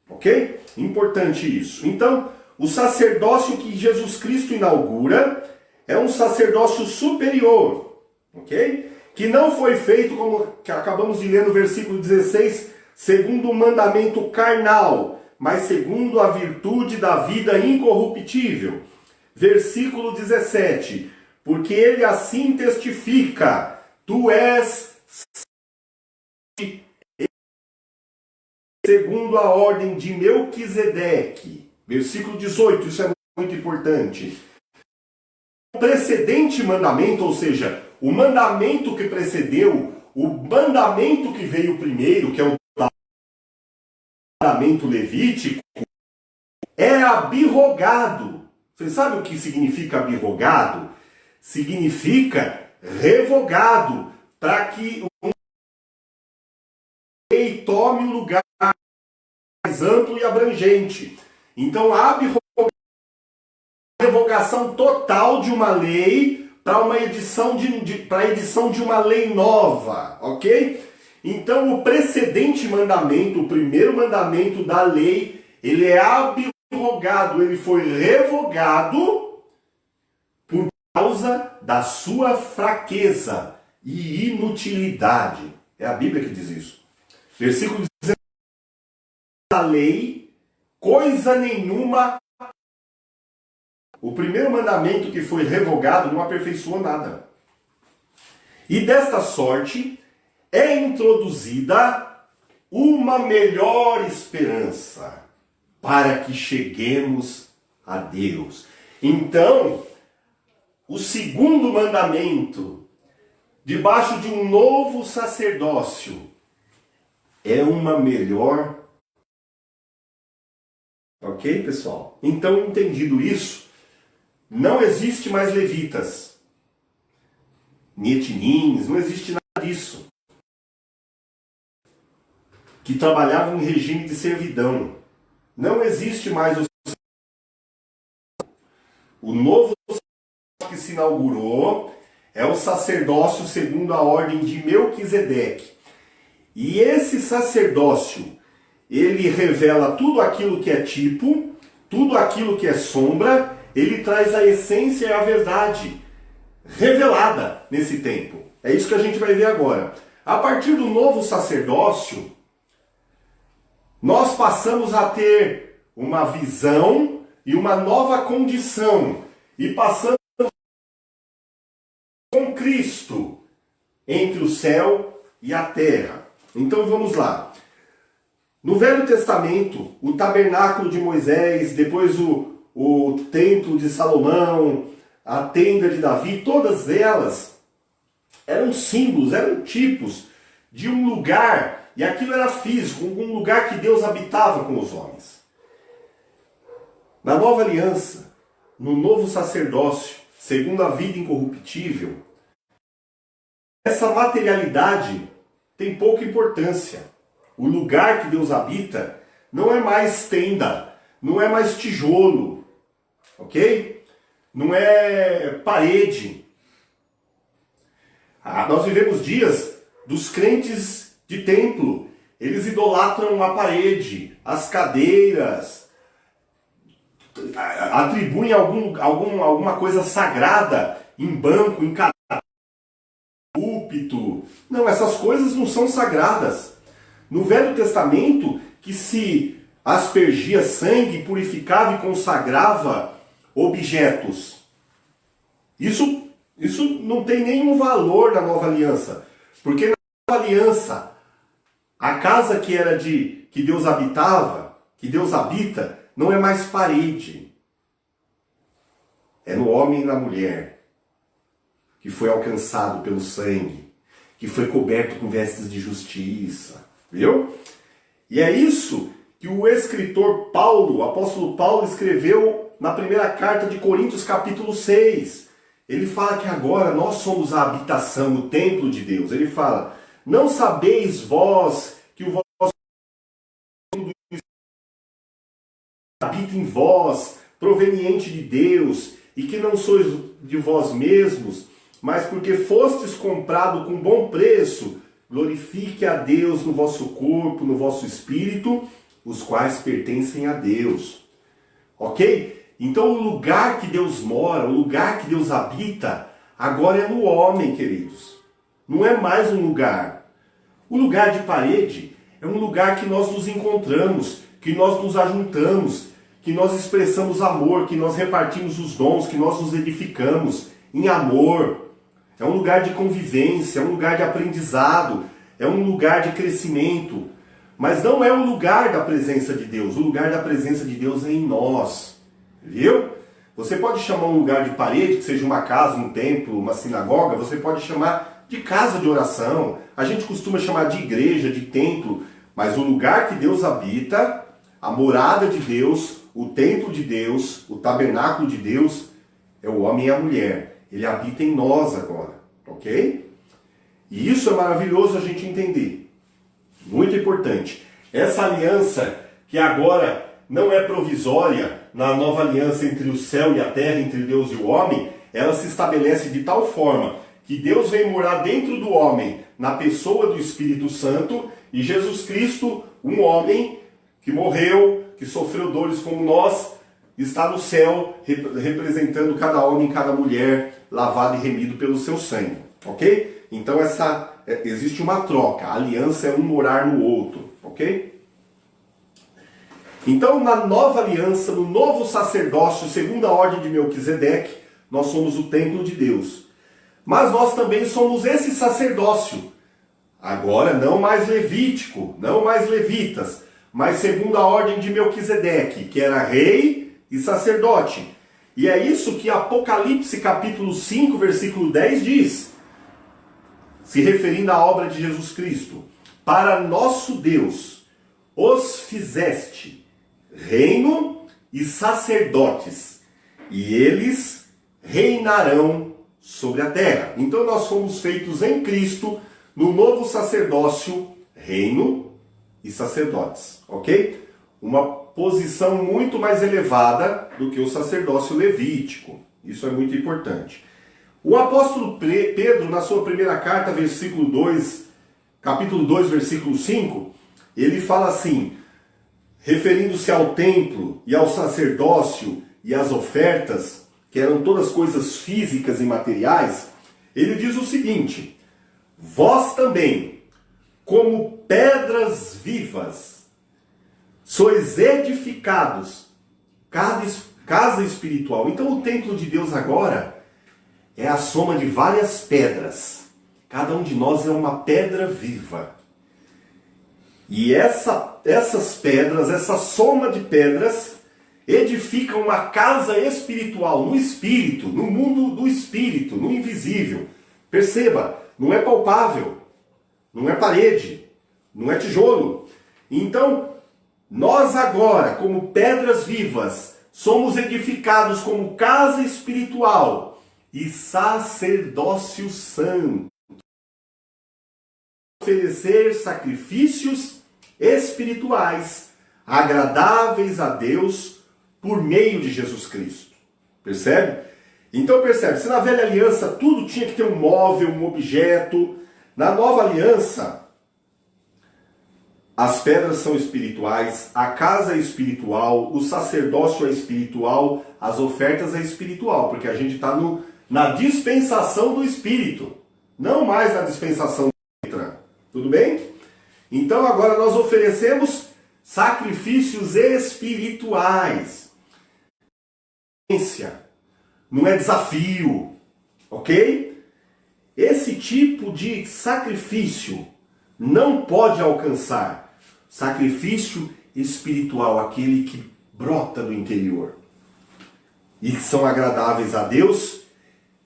ok? Importante isso. Então, o sacerdócio que Jesus Cristo inaugura é um sacerdócio superior, ok? Que não foi feito, como acabamos de ler no versículo 16, segundo o mandamento carnal, mas segundo a virtude da vida incorruptível. Versículo 17, porque ele assim testifica, tu és segundo a ordem de Melquisedeque. Versículo 18, isso é muito importante. o precedente mandamento, ou seja, o mandamento que precedeu, o mandamento que veio primeiro, que é o mandamento levítico, é abrogado. Você sabe o que significa abrogado? Significa revogado, para que o lei tome um lugar mais amplo e abrangente. Então, a revogação total de uma lei para uma edição para a edição de uma lei nova, ok? Então, o precedente mandamento, o primeiro mandamento da lei, ele é abrogado, ele foi revogado por causa da sua fraqueza e inutilidade. É a Bíblia que diz isso. Versículo 19. A lei, coisa nenhuma. O primeiro mandamento que foi revogado não aperfeiçoou nada. E desta sorte é introduzida uma melhor esperança para que cheguemos a Deus. Então, o segundo mandamento, debaixo de um novo sacerdócio, é uma melhor. Ok, pessoal? Então, entendido isso, não existe mais levitas, nietinins, não existe nada disso. Que trabalhavam em regime de servidão. Não existe mais o novo sacerdócio que se inaugurou, é o sacerdócio segundo a ordem de Melquisedeque. E esse sacerdócio, ele revela tudo aquilo que é tipo, tudo aquilo que é sombra, ele traz a essência e a verdade revelada nesse tempo. É isso que a gente vai ver agora. A partir do novo sacerdócio, nós passamos a ter uma visão e uma nova condição. E passamos com Cristo entre o céu e a terra. Então vamos lá. No Velho Testamento, o tabernáculo de Moisés, depois o templo de Salomão, a tenda de Davi, todas elas eram símbolos, eram tipos de um lugar, e aquilo era físico, um lugar que Deus habitava com os homens. Na nova aliança, no novo sacerdócio, segundo a vida incorruptível, essa materialidade tem pouca importância. O lugar que Deus habita não é mais tenda, não é mais tijolo, ok? Não é parede. Nós vivemos dias dos crentes de templo. Eles idolatram a parede, as cadeiras, atribuem alguma coisa sagrada em banco, em púlpito. Não, essas coisas não são sagradas. No Velho Testamento, que se aspergia sangue, purificava e consagrava objetos. Isso não tem nenhum valor na nova aliança. Porque na nova aliança, a casa que Deus habitava, que Deus habita, não é mais parede. É no homem e na mulher, que foi alcançado pelo sangue, que foi coberto com vestes de justiça. Viu? E é isso que o escritor Paulo, o apóstolo Paulo, escreveu na primeira carta de Coríntios, capítulo 6. Ele fala que agora nós somos a habitação, o templo de Deus. Ele fala, não sabeis vós que o vosso habita em vós, proveniente de Deus, e que não sois de vós mesmos, mas porque fostes comprado com bom preço, glorifique a Deus no vosso corpo, no vosso espírito, os quais pertencem a Deus. Ok? Então o lugar que Deus mora, o lugar que Deus habita, agora é no homem, queridos. Não é mais um lugar. O lugar de parede é um lugar que nós nos encontramos, que nós nos ajuntamos, que nós expressamos amor, que nós repartimos os dons, que nós nos edificamos em amor. É um lugar de convivência, é um lugar de aprendizado, é um lugar de crescimento. Mas não é o lugar da presença de Deus. O lugar da presença de Deus é em nós. Viu? Você pode chamar um lugar de parede, que seja uma casa, um templo, uma sinagoga, você pode chamar de casa de oração. A gente costuma chamar de igreja, de templo, mas o lugar que Deus habita, a morada de Deus, o templo de Deus, o tabernáculo de Deus, é o homem e a mulher. Ele habita em nós agora, ok? E isso é maravilhoso a gente entender. Muito importante. Essa aliança que agora não é provisória, na nova aliança entre o céu e a terra, entre Deus e o homem, ela se estabelece de tal forma que Deus vem morar dentro do homem, na pessoa do Espírito Santo, e Jesus Cristo, um homem que morreu, que sofreu dores como nós, está no céu, representando cada homem e cada mulher, lavado e remido pelo seu sangue, ok? Então existe uma troca, a aliança é um morar no outro, ok? Então, na nova aliança, no novo sacerdócio, segundo a ordem de Melquisedeque, nós somos o templo de Deus. Mas nós também somos esse sacerdócio. Agora, não mais levítico, não mais levitas, mas segundo a ordem de Melquisedeque, que era rei e sacerdote. E é isso que Apocalipse capítulo 5, versículo 10 diz, se referindo à obra de Jesus Cristo. Para nosso Deus os fizeste reino e sacerdotes, e eles reinarão sobre a terra. Então nós fomos feitos em Cristo, no novo sacerdócio, reino e sacerdotes, ok? Uma posição muito mais elevada do que o sacerdócio levítico. Isso é muito importante. O apóstolo Pedro, na sua primeira carta, capítulo 2, versículo 5, ele fala assim, referindo-se ao templo e ao sacerdócio e às ofertas, que eram todas coisas físicas e materiais, ele diz o seguinte, vós também, como pedras vivas, sois edificados, casa espiritual. Então o templo de Deus agora é a soma de várias pedras. Cada um de nós é uma pedra viva. E essas pedras, essa soma de pedras, edificam uma casa espiritual, no espírito, no mundo do espírito, no invisível. Perceba, não é palpável, não é parede, não é tijolo. Então, nós agora, como pedras vivas, somos edificados como casa espiritual e sacerdócio santo. Oferecer sacrifícios espirituais, agradáveis a Deus, por meio de Jesus Cristo. Percebe? Então percebe, se na velha aliança tudo tinha que ter um móvel, um objeto, na nova aliança, as pedras são espirituais, a casa é espiritual, o sacerdócio é espiritual, as ofertas é espiritual, porque a gente está na dispensação do Espírito, não mais na dispensação da letra. Tudo bem? Então agora nós oferecemos sacrifícios espirituais. Não é desafio, ok? Esse tipo de sacrifício não pode alcançar sacrifício espiritual, aquele que brota do interior. E que são agradáveis a Deus,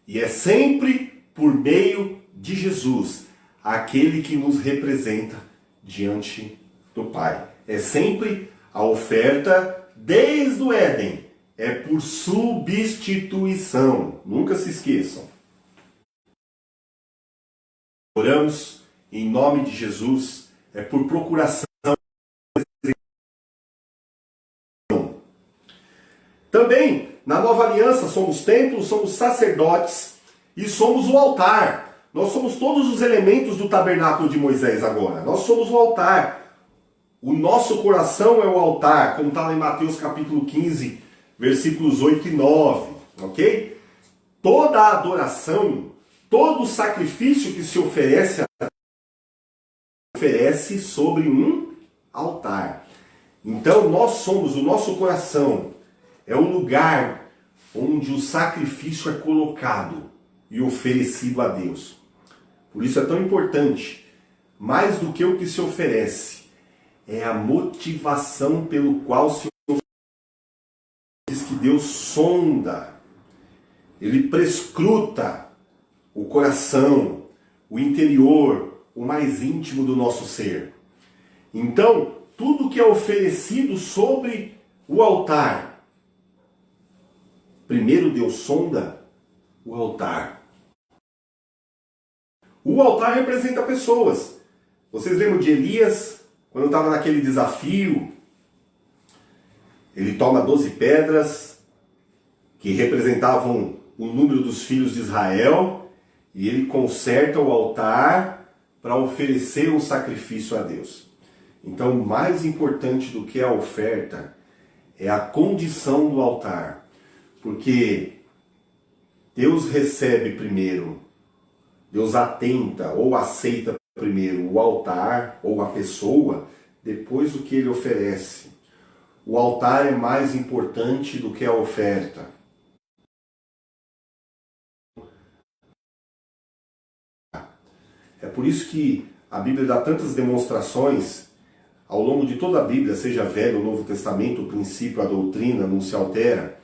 e é sempre por meio de Jesus, aquele que nos representa diante do Pai. É sempre a oferta desde o Éden. É por substituição. Nunca se esqueçam. Oramos em nome de Jesus. É por procuração. Também, na nova aliança, somos templos, somos sacerdotes e somos o altar. Nós somos todos os elementos do tabernáculo de Moisés agora. Nós somos o altar. O nosso coração é o altar, como está lá em Mateus capítulo 15, versículos 8 e 9. Ok? Toda a adoração, todo o sacrifício que se oferece sobre um altar. Então nós somos, o nosso coração é o lugar onde o sacrifício é colocado e oferecido a Deus. Por isso é tão importante, mais do que o que se oferece, é a motivação pelo qual se oferece, que Deus sonda, Ele prescruta o coração, o interior, o mais íntimo do nosso ser. Então, tudo que é oferecido sobre o altar, primeiro Deus sonda o altar. O altar representa pessoas. Vocês lembram de Elias, quando estava naquele desafio? Ele toma 12 pedras, que representavam o número dos filhos de Israel, e ele conserta o altar para oferecer um sacrifício a Deus. Então, mais importante do que a oferta é a condição do altar. Porque Deus recebe primeiro, Deus atenta ou aceita primeiro o altar ou a pessoa, depois o que ele oferece. O altar é mais importante do que a oferta. É por isso que a Bíblia dá tantas demonstrações ao longo de toda a Bíblia, seja Velho ou Novo Testamento, o princípio, a doutrina não se altera,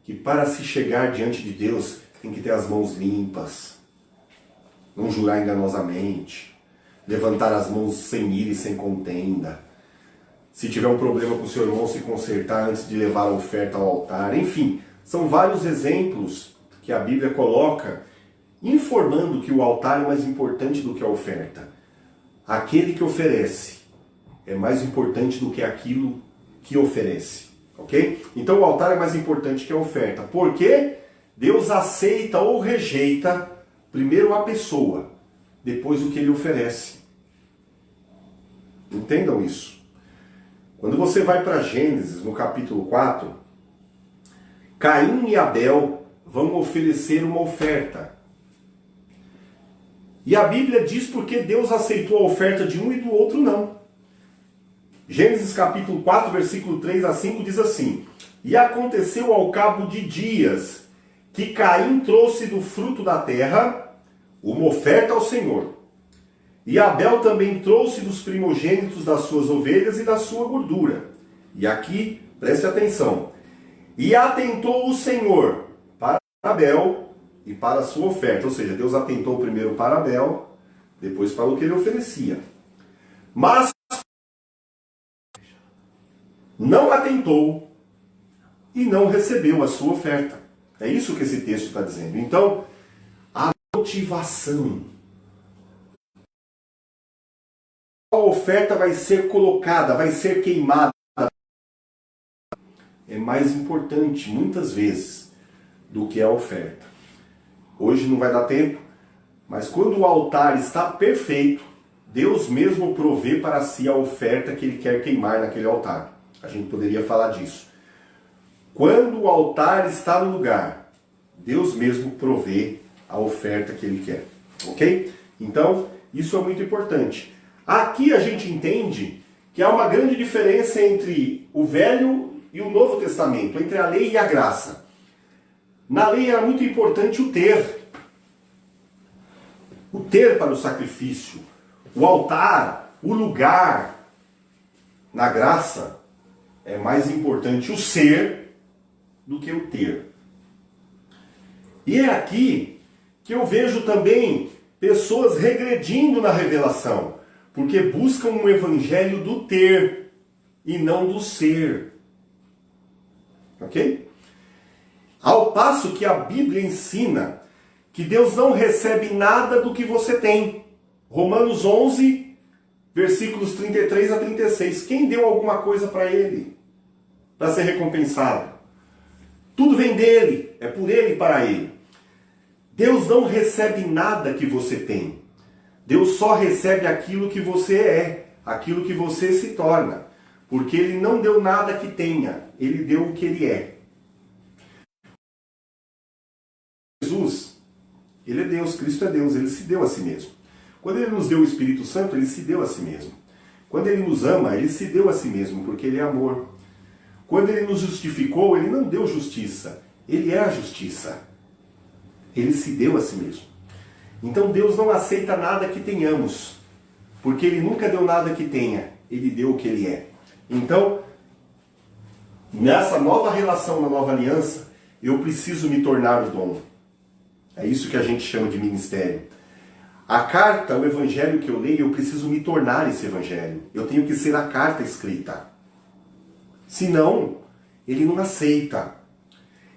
que para se chegar diante de Deus tem que ter as mãos limpas, não jurar enganosamente, levantar as mãos sem ira e sem contenda. Se tiver um problema com o seu irmão, se consertar antes de levar a oferta ao altar. Enfim, são vários exemplos que a Bíblia coloca, informando que o altar é mais importante do que a oferta. Aquele que oferece é mais importante do que aquilo que oferece. Ok? Então o altar é mais importante que a oferta. Porque Deus aceita ou rejeita primeiro a pessoa, depois o que ele oferece. Entendam isso. Quando você vai para Gênesis, no capítulo 4, Caim e Abel vão oferecer uma oferta. E a Bíblia diz porque Deus aceitou a oferta de um e do outro não. Gênesis capítulo 4, versículo 3 a 5 diz assim: E aconteceu ao cabo de dias que Caim trouxe do fruto da terra uma oferta ao Senhor. E Abel também trouxe dos primogênitos das suas ovelhas e da sua gordura. E aqui, preste atenção. E atentou o Senhor para Abel e para a sua oferta. Ou seja, Deus atentou primeiro para Abel, depois para o que ele oferecia. Mas não atentou e não recebeu a sua oferta. É isso que esse texto está dizendo. Então, a motivação. A oferta vai ser colocada, vai ser queimada. É mais importante, muitas vezes, do que a oferta. Hoje não vai dar tempo, mas quando o altar está perfeito, Deus mesmo provê para si a oferta que ele quer queimar naquele altar. A gente poderia falar disso. Quando o altar está no lugar, Deus mesmo provê a oferta que ele quer. Ok? Então, isso é muito importante. Aqui a gente entende que há uma grande diferença entre o Velho e o Novo Testamento, entre a lei e a graça. Na lei era muito importante o ter para o sacrifício, o altar, o lugar. Na graça é mais importante o ser do que o ter. E é aqui que eu vejo também pessoas regredindo na revelação, porque buscam um evangelho do ter e não do ser. Ok? Ao passo que a Bíblia ensina que Deus não recebe nada do que você tem. Romanos 11, versículos 33 a 36. Quem deu alguma coisa para ele? Para ser recompensado? Tudo vem dele, é por ele e para ele. Deus não recebe nada que você tem. Deus só recebe aquilo que você é, aquilo que você se torna. Porque ele não deu nada que tenha, ele deu o que ele é. Jesus, ele é Deus, Cristo é Deus, ele se deu a si mesmo. Quando ele nos deu o Espírito Santo, ele se deu a si mesmo. Quando ele nos ama, ele se deu a si mesmo, porque ele é amor. Quando ele nos justificou, ele não deu justiça, ele é a justiça. Ele se deu a si mesmo. Então Deus não aceita nada que tenhamos, porque ele nunca deu nada que tenha, ele deu o que ele é. Então, Nessa nova relação, na nova aliança, eu preciso me tornar o dom. É isso que a gente chama de ministério. A carta, o evangelho que eu leio, eu preciso me tornar esse evangelho. Eu tenho que ser a carta escrita. Senão, ele não aceita.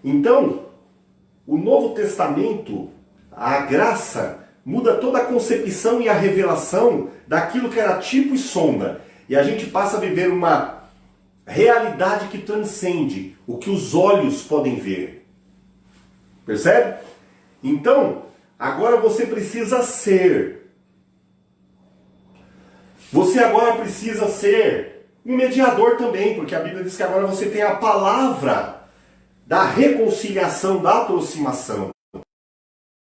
Então, o Novo Testamento, a graça, muda toda a concepção e a revelação daquilo que era tipo e sombra. E a gente passa a viver uma realidade que transcende o que os olhos podem ver. Percebe? Então, agora você precisa ser. Você agora precisa ser um mediador também, porque a Bíblia diz que agora você tem a palavra da reconciliação, da aproximação.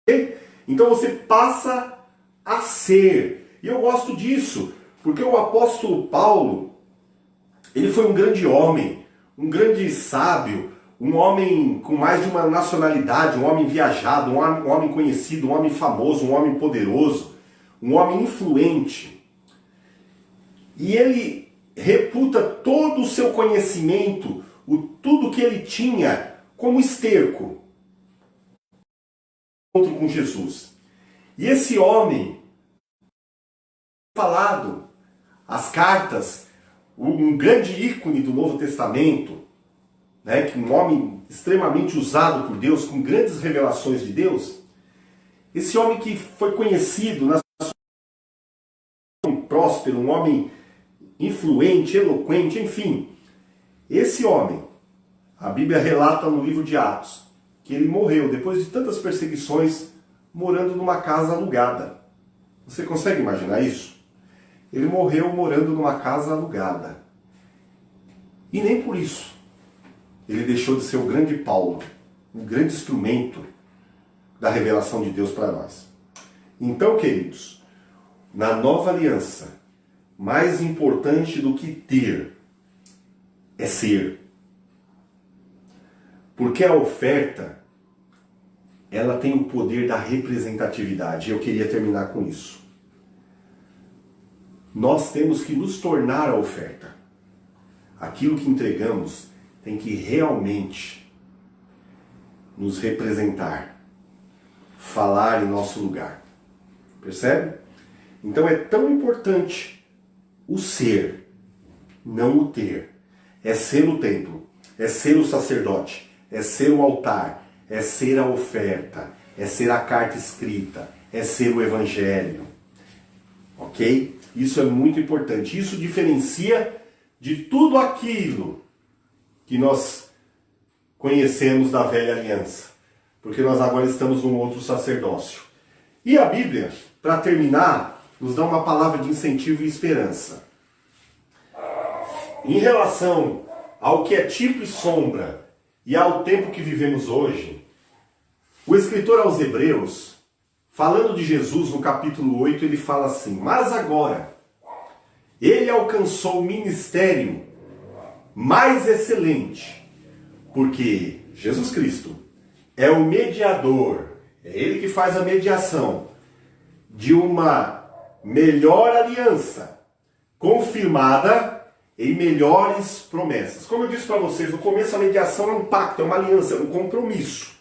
Okay? Então você passa a ser. E eu gosto disso, porque o apóstolo Paulo, ele foi um grande homem, um grande sábio, um homem com mais de uma nacionalidade, um homem viajado, um homem conhecido, um homem famoso, um homem poderoso, um homem influente. E ele reputa todo o seu conhecimento, tudo que ele tinha, como esterco. Encontro com Jesus. E esse homem, falado, as cartas, um grande ícone do Novo Testamento, né, que um homem extremamente usado por Deus, com grandes revelações de Deus, esse homem que foi conhecido, um homem próspero, um homem influente, eloquente, enfim, esse homem, a Bíblia relata no livro de Atos, que ele morreu depois de tantas perseguições, morando numa casa alugada. Você consegue imaginar isso? Ele morreu morando numa casa alugada. E nem por isso ele deixou de ser o grande Paulo, um grande instrumento da revelação de Deus para nós. Então, queridos, na nova aliança, mais importante do que ter é ser. Porque a oferta, ela tem o poder da representatividade. Eu queria terminar com isso. Nós temos que nos tornar a oferta. Aquilo que entregamos tem que realmente nos representar, falar em nosso lugar. Percebe? Então é tão importante o ser, não o ter. É ser o templo, é ser o sacerdote, é ser o altar, é ser a oferta, é ser a carta escrita, é ser o evangelho. Ok? Isso é muito importante. Isso diferencia de tudo aquilo que nós conhecemos da velha aliança. Porque nós agora estamos num outro sacerdócio. E a Bíblia, para terminar, nos dá uma palavra de incentivo e esperança. Em relação ao que é tipo e sombra e ao tempo que vivemos hoje, o escritor aos Hebreus, falando de Jesus no capítulo 8, ele fala assim: mas agora, ele alcançou o ministério mais excelente, porque Jesus Cristo é o mediador, é ele que faz a mediação de uma melhor aliança, confirmada em melhores promessas. Como eu disse para vocês, no começo a mediação é um pacto, é uma aliança, é um compromisso.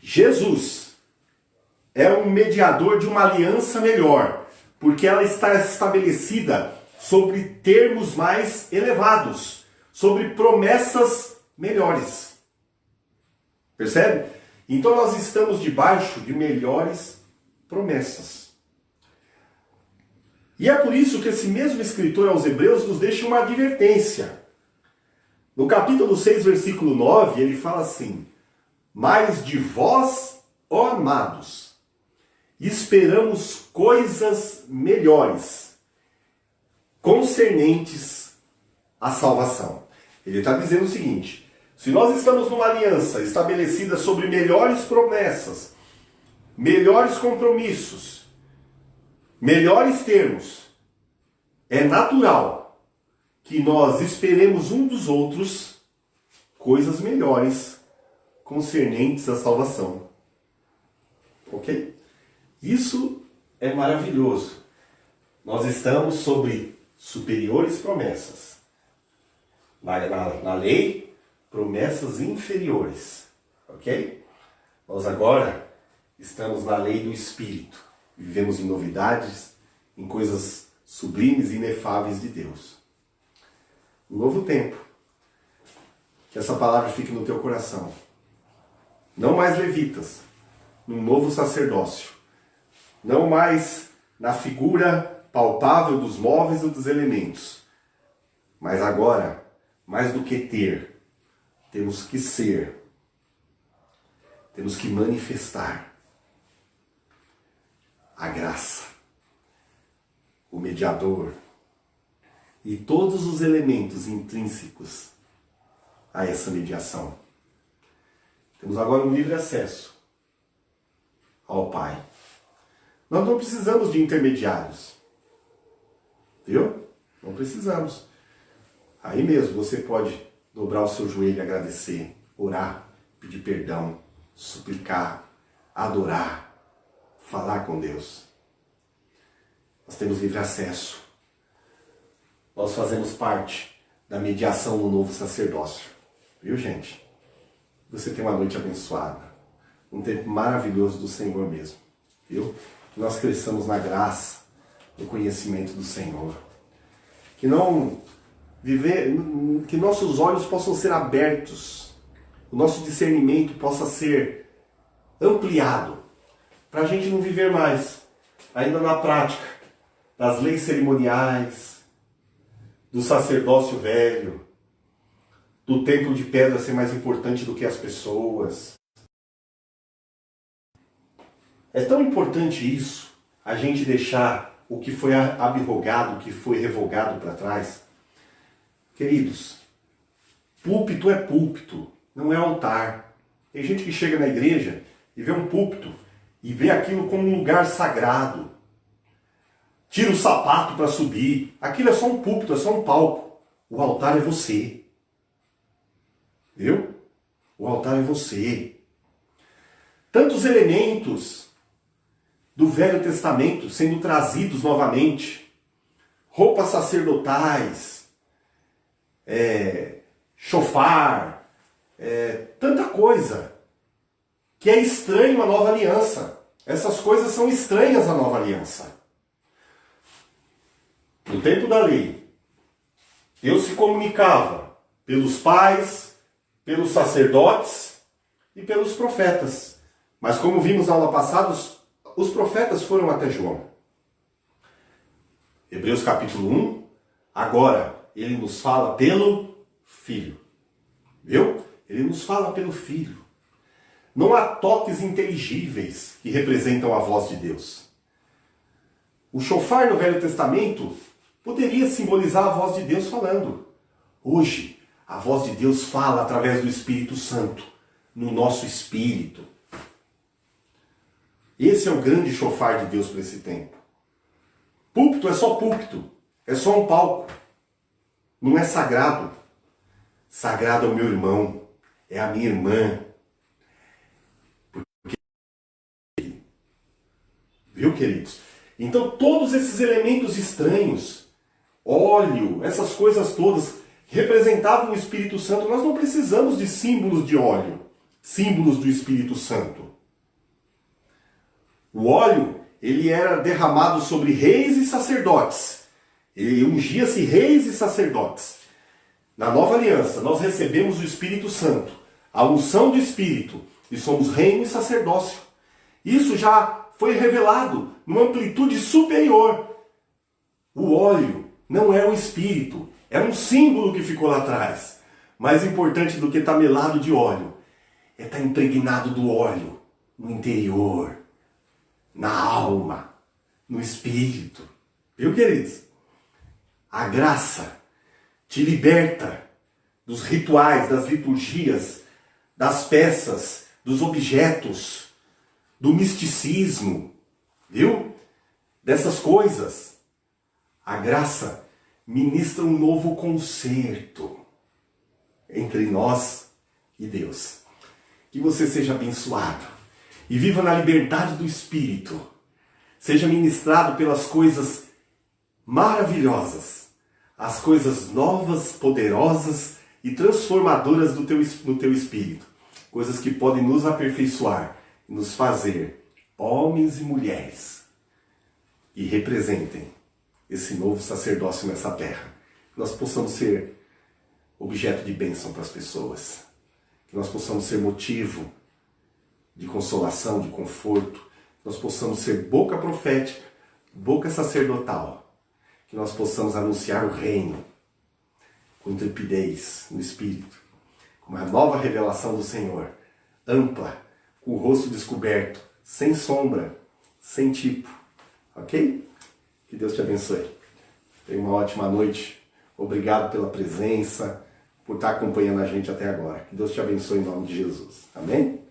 Jesus é um mediador de uma aliança melhor, porque ela está estabelecida sobre termos mais elevados, sobre promessas melhores. Percebe? Então nós estamos debaixo de melhores promessas. E é por isso que esse mesmo escritor aos Hebreus nos deixa uma advertência. No capítulo 6, versículo 9, ele fala assim: mas de vós, ó amados, esperamos coisas melhores, concernentes à salvação. Ele está dizendo o seguinte: se nós estamos numa aliança estabelecida sobre melhores promessas, melhores compromissos, melhores termos, é natural que nós esperemos um dos outros coisas melhores concernentes à salvação. Ok? Isso é maravilhoso. Nós estamos sobre superiores promessas. Na lei, promessas inferiores. Ok? Nós agora estamos na lei do Espírito. Vivemos em novidades, em coisas sublimes e inefáveis de Deus. Um novo tempo. Que essa palavra fique no teu coração. Não mais levitas, num novo sacerdócio. Não mais na figura palpável dos móveis e dos elementos. Mas agora, mais do que ter, temos que ser. Temos que manifestar a graça, o mediador e todos os elementos intrínsecos a essa mediação. Temos agora um livre acesso ao Pai. Nós não precisamos de intermediários. Viu? Não precisamos. Aí mesmo você pode dobrar o seu joelho e agradecer, orar, pedir perdão, suplicar, adorar, falar com Deus. Nós temos livre acesso. Nós fazemos parte da mediação do novo sacerdócio. Viu, gente? Você tem uma noite abençoada. Um tempo maravilhoso do Senhor mesmo. Viu? Que nós cresçamos na graça, no conhecimento do Senhor. Que nossos olhos possam ser abertos. O nosso discernimento possa ser ampliado. Para a gente não viver mais, ainda na prática, das leis cerimoniais, do sacerdócio velho, do templo de pedra ser mais importante do que as pessoas. É tão importante isso, a gente deixar o que foi abrogado, o que foi revogado para trás. Queridos, púlpito é púlpito, não é altar. Tem gente que chega na igreja e vê um púlpito e vê aquilo como um lugar sagrado. Tira o sapato para subir. Aquilo é só um púlpito, é só um palco. O altar é você. Viu? O altar é você. Tantos elementos do Velho Testamento sendo trazidos novamente. Roupas sacerdotais, chofar, tanta coisa que é estranho à nova aliança. Essas coisas são estranhas à nova aliança. No tempo da lei, Deus se comunicava pelos pais, pelos sacerdotes e pelos profetas. Mas como vimos na aula passada, os profetas foram até João. Hebreus capítulo 1, agora ele nos fala pelo Filho. Viu? Ele nos fala pelo Filho. Não há toques inteligíveis que representam a voz de Deus. O chofar no Velho Testamento poderia simbolizar a voz de Deus falando. Hoje, a voz de Deus fala através do Espírito Santo, no nosso espírito. Esse é o grande chofar de Deus para esse tempo. Púlpito é só púlpito, é só um palco. Não é sagrado. Sagrado é o meu irmão, é a minha irmã. Viu, queridos? Então todos esses elementos estranhos, óleo, essas coisas todas, representavam o Espírito Santo. Nós não precisamos de símbolos de óleo, símbolos do Espírito Santo. O óleo, ele era derramado sobre reis e sacerdotes. Ele ungia-se reis e sacerdotes. Na nova aliança, nós recebemos o Espírito Santo, a unção do Espírito, e somos reino e sacerdócio. Isso já foi revelado numa amplitude superior. O óleo não é o Espírito, é um símbolo que ficou lá atrás. Mais importante do que estar melado de óleo, é estar impregnado do óleo no interior, na alma, no espírito. Viu, queridos? A graça te liberta dos rituais, das liturgias, das peças, dos objetos, do misticismo, viu? Dessas coisas. A graça ministra um novo concerto entre nós e Deus. Que você seja abençoado e viva na liberdade do Espírito. Seja ministrado pelas coisas maravilhosas, as coisas novas, poderosas e transformadoras no teu espírito. Coisas que podem nos aperfeiçoar, nos fazer homens e mulheres e representem esse novo sacerdócio nessa terra. Que nós possamos ser objeto de bênção para as pessoas. Que nós possamos ser motivo de consolação, de conforto. Que nós possamos ser boca profética, boca sacerdotal. Que nós possamos anunciar o reino com intrepidez no espírito, com uma nova revelação do Senhor, ampla, com o rosto descoberto, sem sombra, sem tipo. Ok? Que Deus te abençoe. Tenha uma ótima noite. Obrigado pela presença, por estar acompanhando a gente até agora. Que Deus te abençoe em nome de Jesus. Amém?